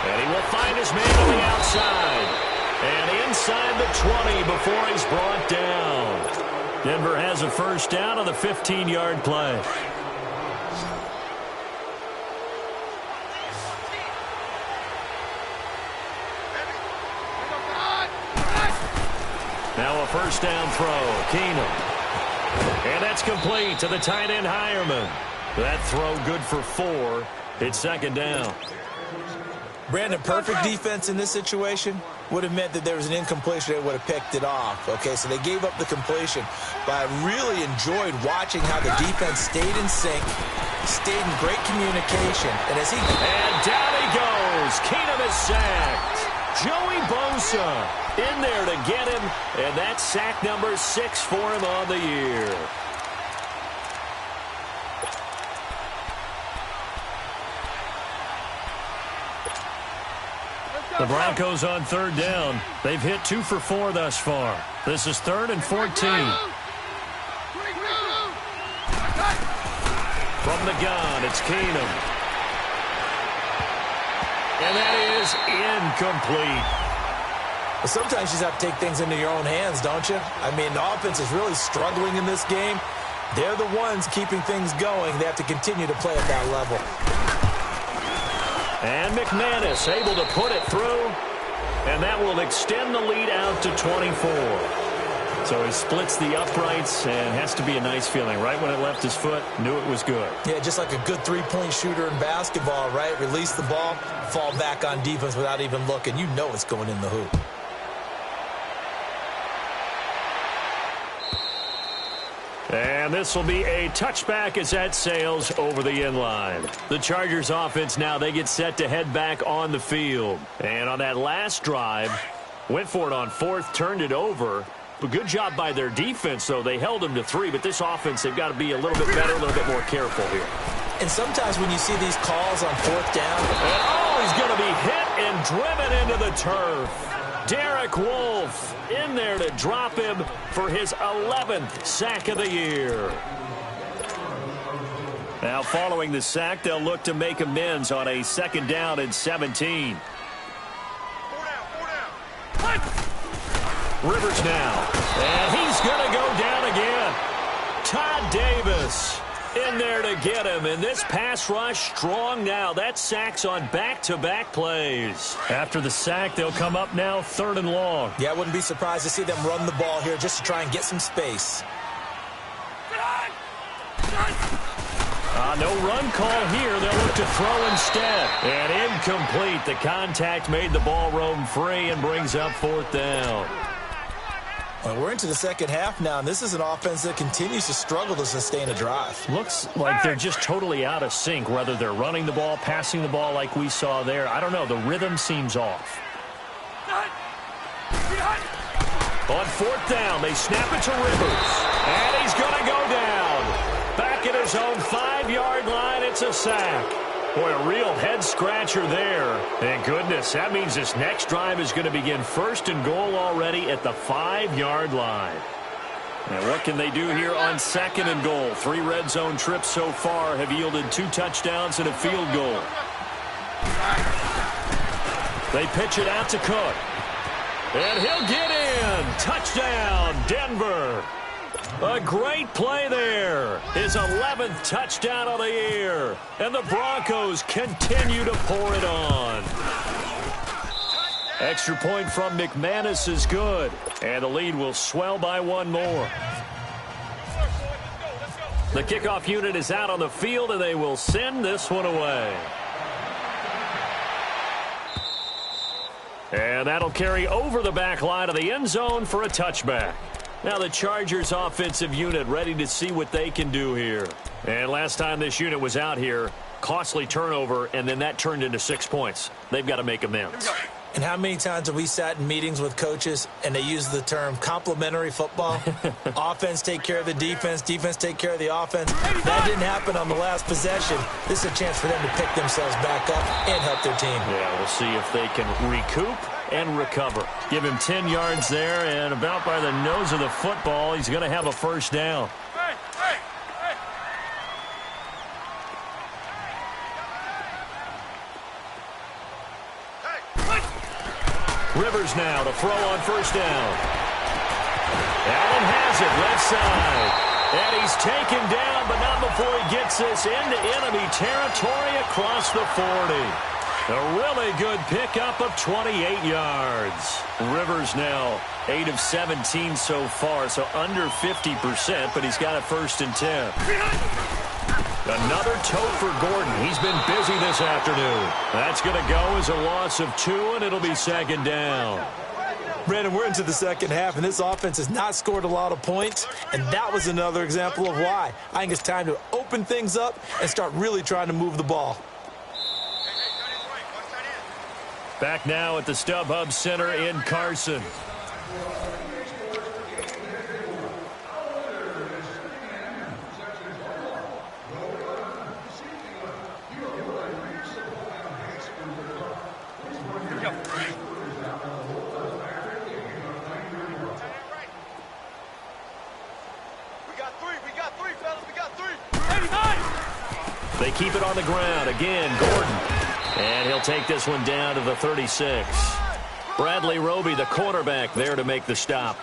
And he will find his man on the outside. And inside the 20 before he's brought down. Denver has a 1st down on the 15-yard play. Now a 1st down throw. Keenum. And that's complete to the tight end Hireman. That throw good for 4. It's 2nd down. Brandon, perfect defense in this situation would have meant that there was an incompletion. They would have picked it off. Okay, so they gave up the completion. But I really enjoyed watching how the defense stayed in sync, stayed in great communication. And down he goes. Keenum is sacked. Joey Bosa in there to get him. And that's sack number 6 for him on the year. The Broncos on 3rd down. They've hit 2 for 4 thus far. This is 3rd and 14. From the gun, it's Keenum. And that is incomplete. Well, sometimes you just have to take things into your own hands, don't you? I mean, the offense is really struggling in this game. They're the ones keeping things going. They have to continue to play at that level. And McManus able to put it through, and that will extend the lead out to 24. So he splits the uprights, and has to be a nice feeling. Right when it left his foot, knew it was good. Yeah, just like a good three-point shooter in basketball, right? Release the ball, fall back on defense without even looking. You know it's going in the hoop. And this will be a touchback as that sails over the inline. The Chargers offense now, they get set to head back on the field. And on that last drive, went for it on 4th, turned it over. But good job by their defense, though. They held them to 3, but this offense, they've got to be a little bit better, a little bit more careful here. And sometimes when you see these calls on 4th down. And he's going to be hit and driven into the turf. Derek Wolfe in there to drop him for his 11th sack of the year. Now following the sack, they'll look to make amends on a 2nd down and 17. Rivers now. And he's going to go down again. Todd Davis in there to get him. And this pass rush strong now. That sack's on back-to-back plays. After the sack, they'll come up now 3rd and long. Yeah, I wouldn't be surprised to see them run the ball here just to try and get some space. No run call here. They'll look to throw instead. And incomplete. The contact made the ball roam free and brings up 4th down. Well, we're into the 2nd half now, and this is an offense that continues to struggle to sustain a drive. Looks like they're just totally out of sync, whether they're running the ball, passing the ball like we saw there. I don't know. The rhythm seems off. On 4th down, they snap it to Rivers. And he's going to go down. Back at his own 5-yard line, it's a sack. Boy, a real head-scratcher there. Thank goodness. That means this next drive is going to begin 1st and goal already at the 5-yard line. And what can they do here on 2nd and goal? 3 red zone trips so far have yielded 2 touchdowns and a field goal. They pitch it out to Cook. And he'll get in. Touchdown, Denver. A great play there. His 11th touchdown of the year. And the Broncos continue to pour it on. Extra point from McManus is good. And the lead will swell by 1 more. The kickoff unit is out on the field, and they will send this one away. And that'll carry over the back line of the end zone for a touchback. Now the Chargers offensive unit ready to see what they can do here. And last time this unit was out here, costly turnover, and then that turned into 6 points. They've got to make amends. And how many times have we sat in meetings with coaches and they use the term complementary football? Offense take care of the defense, defense take care of the offense. That didn't happen on the last possession. This is a chance for them to pick themselves back up and help their team. Yeah, we'll see if they can recoup and recover. Give him 10 yards there, and about by the nose of the football, he's going to have a 1st down. Rivers now to throw on 1st down. Allen has it left side. And he's taken down, but not before he gets this into enemy territory across the 40. A really good pickup of 28 yards. Rivers now 8 of 17 so far, so under 50%, but he's got a 1st and 10. Another tote for Gordon. He's been busy this afternoon. That's going to go as a loss of 2, and it'll be second down. Brandon, we're into the second half, and this offense has not scored a lot of points, and that was another example of why. I think it's time to open things up and start really trying to move the ball. Back now at the StubHub Center in Carson. They keep it on the ground. Again, Gordon. And he'll take this one down to the 36. Bradley Roby, the cornerback, there to make the stop.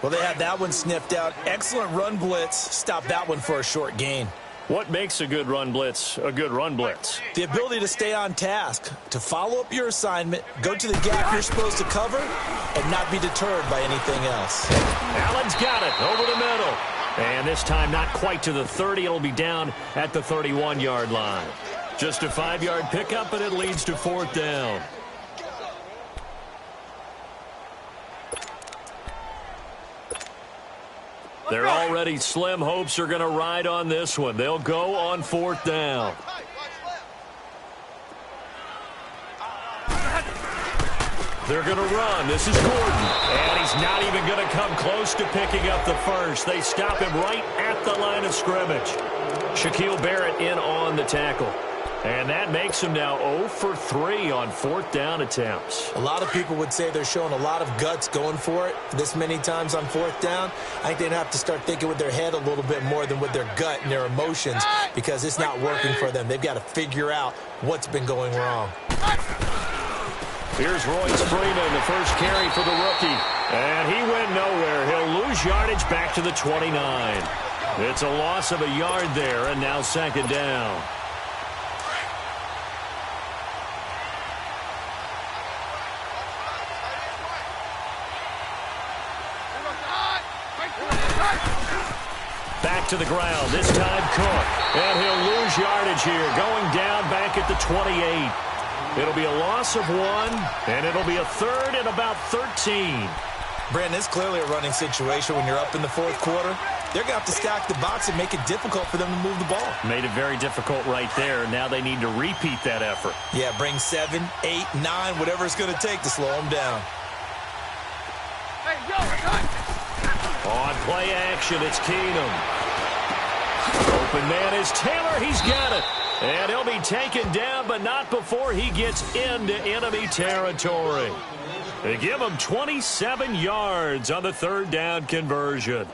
Well, they had that one sniffed out. Excellent run blitz. Stop that one for a short gain. What makes a good run blitz a good run blitz? The ability to stay on task, to follow up your assignment, go to the gap you're supposed to cover, and not be deterred by anything else. Allen's got it over the middle. And this time not quite to the 30. It'll be down at the 31-yard line. Just a 5-yard pickup, and it leads to 4th down. They're already slim hopes are going to ride on this one. They'll go on 4th down. They're going to run. This is Gordon. And he's not even going to come close to picking up the first. They stop him right at the line of scrimmage. Shaquille Barrett in on the tackle. And that makes him now 0 for 3 on 4th down attempts. A lot of people would say they're showing a lot of guts going for it this many times on 4th down. I think they'd have to start thinking with their head a little bit more than with their gut and their emotions, because it's not working for them. They've got to figure out what's been going wrong. Here's Royce Freeman, the first carry for the rookie. And he went nowhere. He'll lose yardage back to the 29. It's a loss of a yard there, and now 2nd down. Back to the ground, this time Cook. And he'll lose yardage here, going down back at the 28. It'll be a loss of 1, and it'll be a 3rd and about 13. Brandon, it's clearly a running situation when you're up in the 4th quarter. They're going to have to stack the box and make it difficult for them to move the ball. Made it very difficult right there. Now they need to repeat that effort. Yeah, bring 7, 8, 9, whatever it's going to take to slow them down. On play action, it's Keenum. Open man is Taylor. He's got it. And he'll be taken down, but not before he gets into enemy territory. They give him 27 yards on the 3rd down conversion.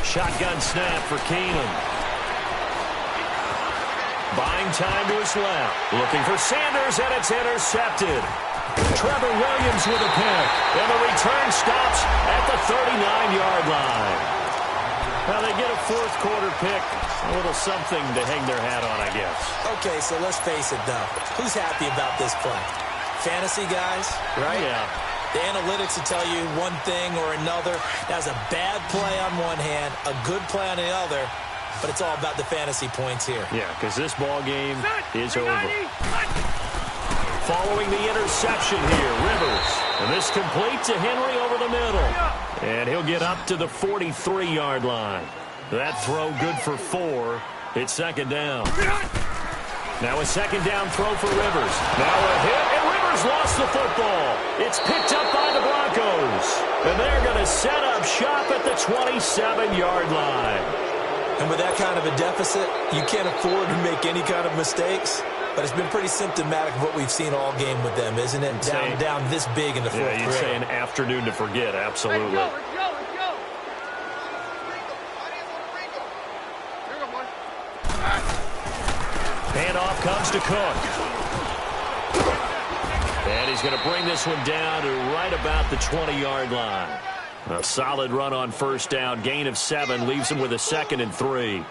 Shotgun snap for Keenum. Buying time to his left. Looking for Sanders, and it's intercepted. Trevor Williams with a pick. And the return stops at the 39-yard line. Well, they get a 4th quarter pick. A little something to hang their hat on, I guess. Okay, so let's face it, though. Who's happy about this play? Fantasy guys, right? Yeah. The analytics will tell you one thing or another. That's a bad play on one hand, a good play on the other, but it's all about the fantasy points here. Yeah, because this ball game is over. Following the interception here, Rivers. And this complete to Henry over the middle. And he'll get up to the 43-yard line. That throw good for 4. It's 2nd down. Now a 2nd down throw for Rivers. Now a hit, and Rivers lost the football. It's picked up by the Broncos. And they're going to set up shop at the 27-yard line. And with that kind of a deficit, you can't afford to make any kind of mistakes. But it's been pretty symptomatic of what we've seen all game with them, isn't it? Down this big in the 4th quarter. Yeah, you'd say an afternoon to forget, absolutely. Let's go. Handoff comes to Cook. And he's going to bring this one down to right about the 20-yard line. A solid run on 1st down. Gain of 7 leaves him with a 2nd and 3.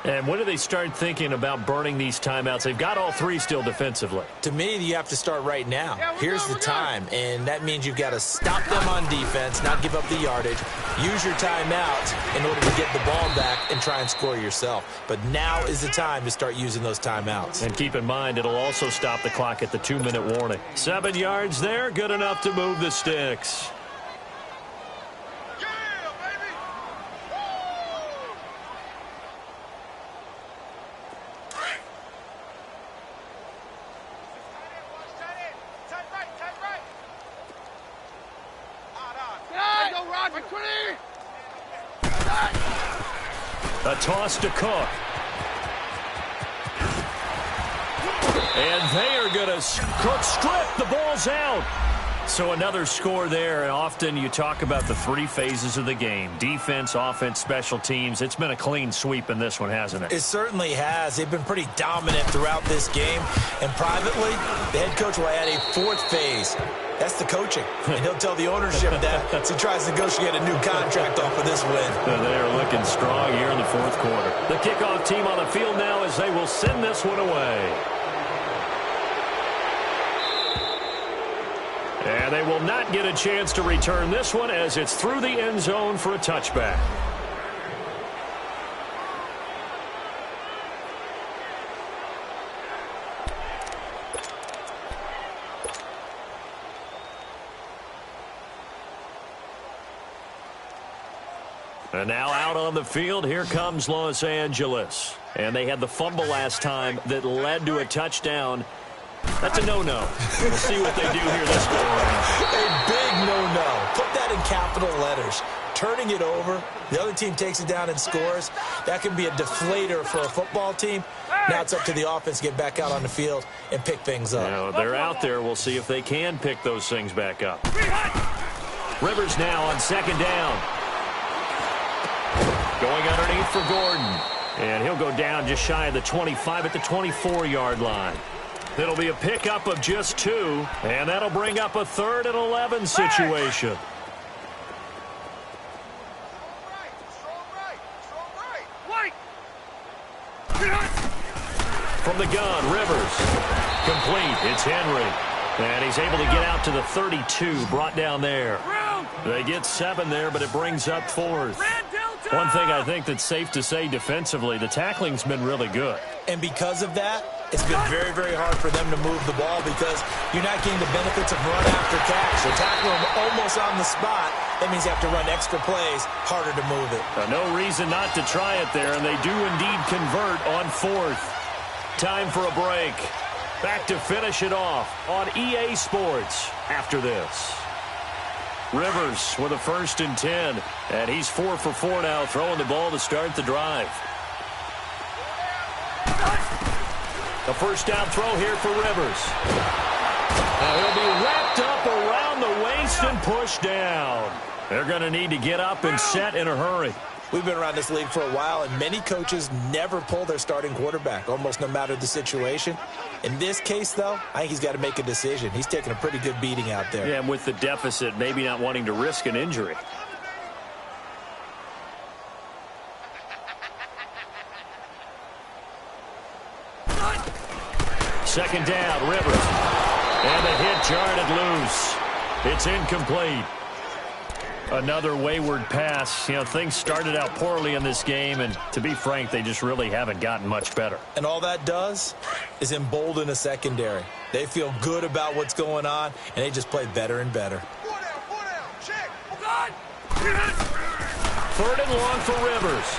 And when do they start thinking about burning these timeouts? They've got all three still defensively. To me, you have to start right now. Here's the time, and that means you've got to stop them on defense, not give up the yardage, use your timeouts in order to get the ball back and try and score yourself. But now is the time to start using those timeouts. And keep in mind, it'll also stop the clock at the 2-minute warning. 7 yards there, good enough to move the sticks. A toss to Cook. And they are going to strip. The ball's out. So another score there, and often you talk about the three phases of the game. Defense, offense, special teams. It's been a clean sweep in this one, hasn't it? It certainly has. They've been pretty dominant throughout this game. And privately, the head coach will add a fourth phase. That's the coaching. And he'll tell the ownership that as he tries to negotiate a new contract off of this win. They are looking strong here in the fourth quarter. The kickoff team on the field now as they will send this one away. And they will not get a chance to return this one as it's through the end zone for a touchback. And now out on the field, here comes Los Angeles. And they had the fumble last time that led to a touchdown. That's a no-no. We'll see what they do here this go around. A big no-no. Put that in capital letters. Turning it over, the other team takes it down and scores. That can be a deflator for a football team. Now it's up to the offense to get back out on the field and pick things up. Now, they're out there. We'll see if they can pick those things back up. Rivers now on second down. Going underneath for Gordon. And he'll go down just shy of the 25 at the 24-yard line. It'll be a pickup of just 2, and that'll bring up a 3rd and 11 situation. From the gun, Rivers. Complete. It's Henry. And he's able to get out to the 32, brought down there. They get 7 there, but it brings up 4th. One thing I think that's safe to say defensively, the tackling's been really good. And because of that, it's been very, very hard for them to move the ball because you're not getting the benefits of run after catch. They're tackling them almost on the spot. That means you have to run extra plays, harder to move it. No reason not to try it there, and they do indeed convert on 4th. Time for a break. Back to finish it off on EA Sports after this. Rivers with a 1st and 10, and he's 4 for 4 now, throwing the ball to start the drive. A first down throw here for Rivers. He'll be wrapped up around the waist and pushed down. They're going to need to get up and set in a hurry. We've been around this league for a while, and many coaches never pull their starting quarterback, almost no matter the situation. In this case, though, I think he's got to make a decision. He's taking a pretty good beating out there. Yeah, and with the deficit, maybe not wanting to risk an injury. Second down, Rivers. And the hit jarred loose. It's incomplete. Another wayward pass. You know, things started out poorly in this game, and to be frank, they just really haven't gotten much better. And all that does is embolden a secondary. They feel good about what's going on, and they just play better and better. 3rd and long for Rivers.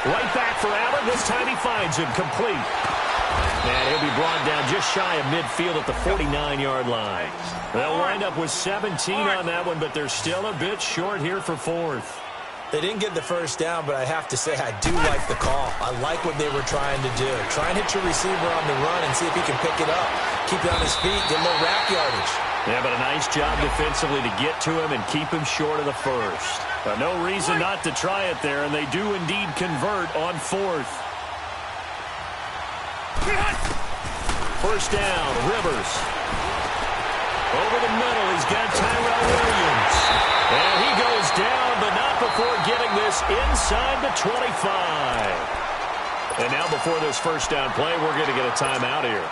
Right back for Allen. This time he finds him complete. And he'll be brought down just shy of midfield at the 49-yard line. They'll wind up with 17 on that one, but they're still a bit short here for 4th. They didn't get the first down, but I have to say I do like the call. I like what they were trying to do. Try and hit your receiver on the run and see if he can pick it up. Keep it on his feet, get a little rack yardage. Yeah, but a nice job defensively to get to him and keep him short of the first. No reason not to try it there, and they do indeed convert on 4th. First down, Rivers. Over the middle, he's got Tyrell Williams. And he goes down, but not before getting this inside the 25. And now before this first down play, we're going to get a timeout here,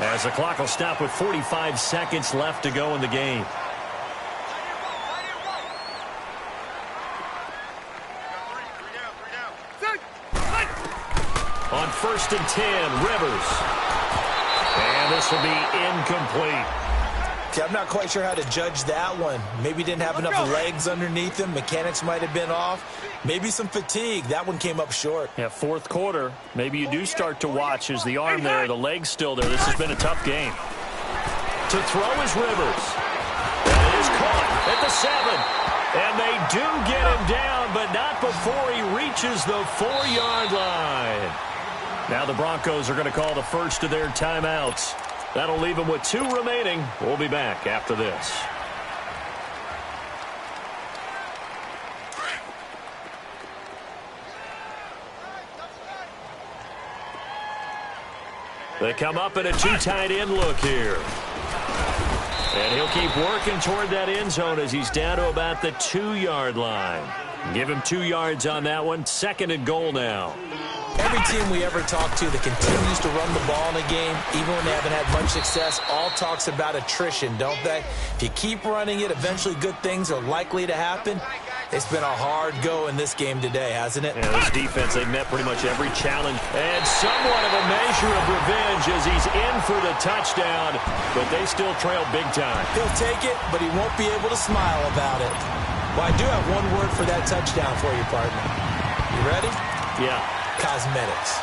as the clock will stop with 45 seconds left to go in the game. On 1st and 10, Rivers. And this will be incomplete. Okay, I'm not quite sure how to judge that one. Maybe didn't have enough legs underneath him. Mechanics might have been off. Maybe some fatigue. That one came up short. Yeah, fourth quarter. Maybe you do start to watch as the arm there, the leg's still there. This has been a tough game. To throw is Rivers. That is caught at the 7. And they do get him down, but not before he reaches the 4-yard line. Now the Broncos are going to call the first of their timeouts. That'll leave them with 2 remaining. We'll be back after this. They come up in a 2 tight end look here. And he'll keep working toward that end zone as he's down to about the 2-yard line. Give him 2 yards on that one. 2nd and goal now. Every team we ever talk to that continues to run the ball in a game, even when they haven't had much success, all talks about attrition, don't they? If you keep running it, eventually good things are likely to happen. It's been a hard go in this game today, hasn't it? Yeah, this defense, they've met pretty much every challenge. And somewhat of a measure of revenge as he's in for the touchdown, but they still trail big time. He'll take it, but he won't be able to smile about it. Well, I do have one word for that touchdown for you, partner. You ready? Yeah. Cosmetics.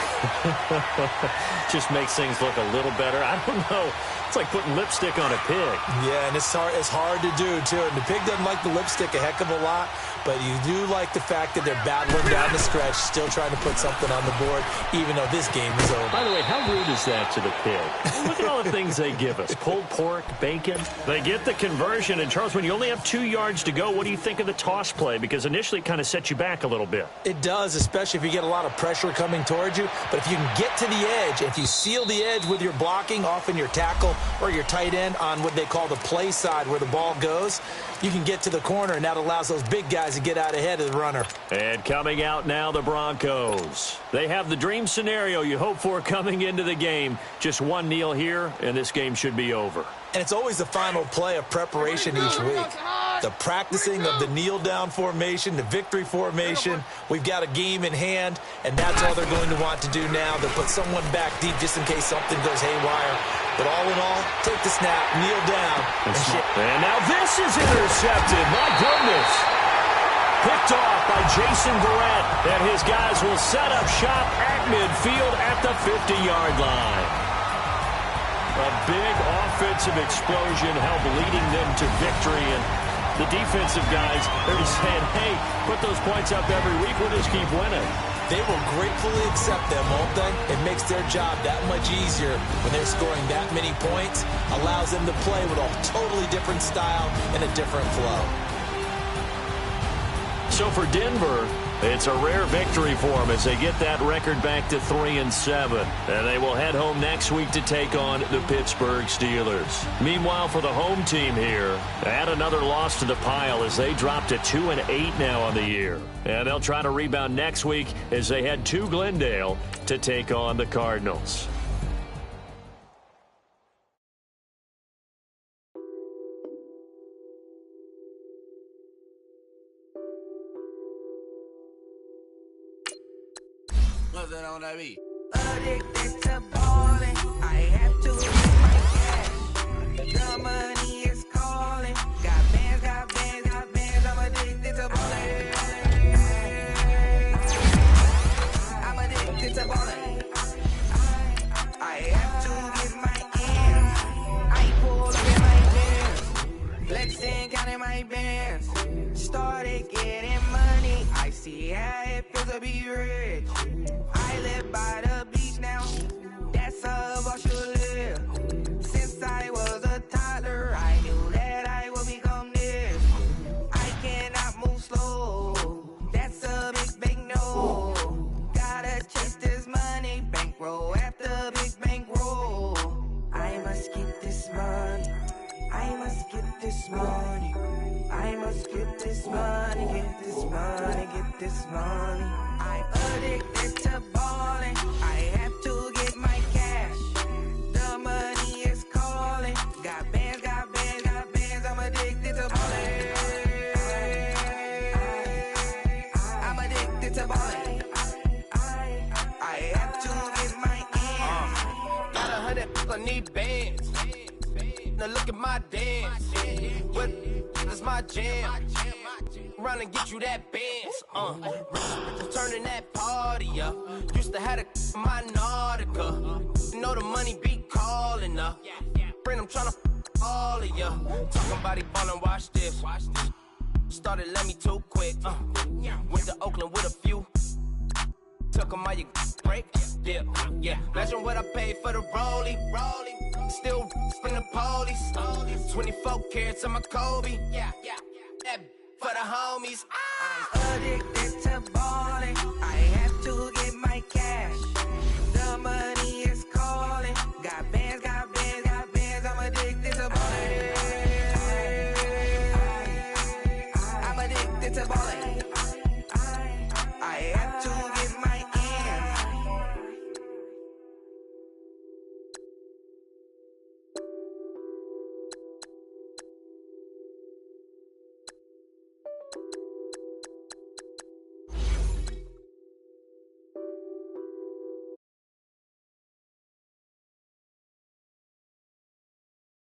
Just makes things look a little better. I don't know. It's like putting lipstick on a pig. Yeah, and it's hard to do, too. And the pig doesn't like the lipstick a heck of a lot, but you do like the fact that they're battling down the stretch, still trying to put something on the board, even though this game is over. By the way, how rude is that to the pig? Look at all the things they give us. Pulled pork, bacon. They get the conversion. And, Charles, when you only have 2 yards to go, what do you think of the toss play? Because initially it kind of sets you back a little bit. It does, especially if you get a lot of pressure coming towards you. But if you can get to the edge, if you seal the edge with your blocking, often your tackle or your tight end on what they call the play side where the ball goes, you can get to the corner, and that allows those big guys to get out ahead of the runner. And coming out now, the Broncos. They have the dream scenario you hope for coming into the game. Just one kneel here, and this game should be over. And it's always the final play of preparation each week. The practicing of the kneel-down formation, the victory formation. We've got a game in hand, and that's all they're going to want to do now. They'll put someone back deep just in case something goes haywire. But all in all, take the snap, kneel down, and now this is intercepted. My goodness. Picked off by Jason Verrett, and his guys will set up shop at midfield at the 50-yard line. A big offensive explosion helped leading them to victory, and the defensive guys, they're just saying, hey, put those points up every week, we'll just keep winning. They will gratefully accept them, won't they? It makes their job that much easier when they're scoring that many points, allows them to play with a totally different style and a different flow. So for Denver, it's a rare victory for them as they get that record back to 3-7. And they will head home next week to take on the Pittsburgh Steelers. Meanwhile, for the home team here, add another loss to the pile as they drop to 2-8 now on the year. And they'll try to rebound next week as they head to Glendale to take on the Cardinals. What's that on that beat? Addicted to balling, I have to get my cash. The money is calling. Got bands, got bands, got bands. I'm addicted to balling. I'm addicted to balling. I have to get my ends. I pull up in my bands, flexing, counting my bands. Started getting money. I see how it feels to be rich. I live by the beach now, that's how I should live. Since I was a toddler, I knew that I would become this. I cannot move slow, that's a big no. Gotta chase this money, bankroll after big bankroll. I must get this money, I must get this money, I must Get this money, get this money, get this money. I'm addicted to balling. I have to get my cash. The money is calling. Got bands, got bands, got bands. I'm addicted to balling. I'm addicted to balling. I have to get my ends. Got 100, I need bands. Now look at my dance. What is my jam? Run and get you that bands. Turning that party up. Used to have a my Nautica. You know the money be calling up. Friend, I'm tryna all of ya. Talking about he ballin', watch this. Started let me too quick. Went to Oakland with a few. Took 'em all you break. Yeah. Imagine what I paid for the rollie. Still from the police. 24 carats on my Kobe. Yeah. That for the homies. I'm addicted to ball.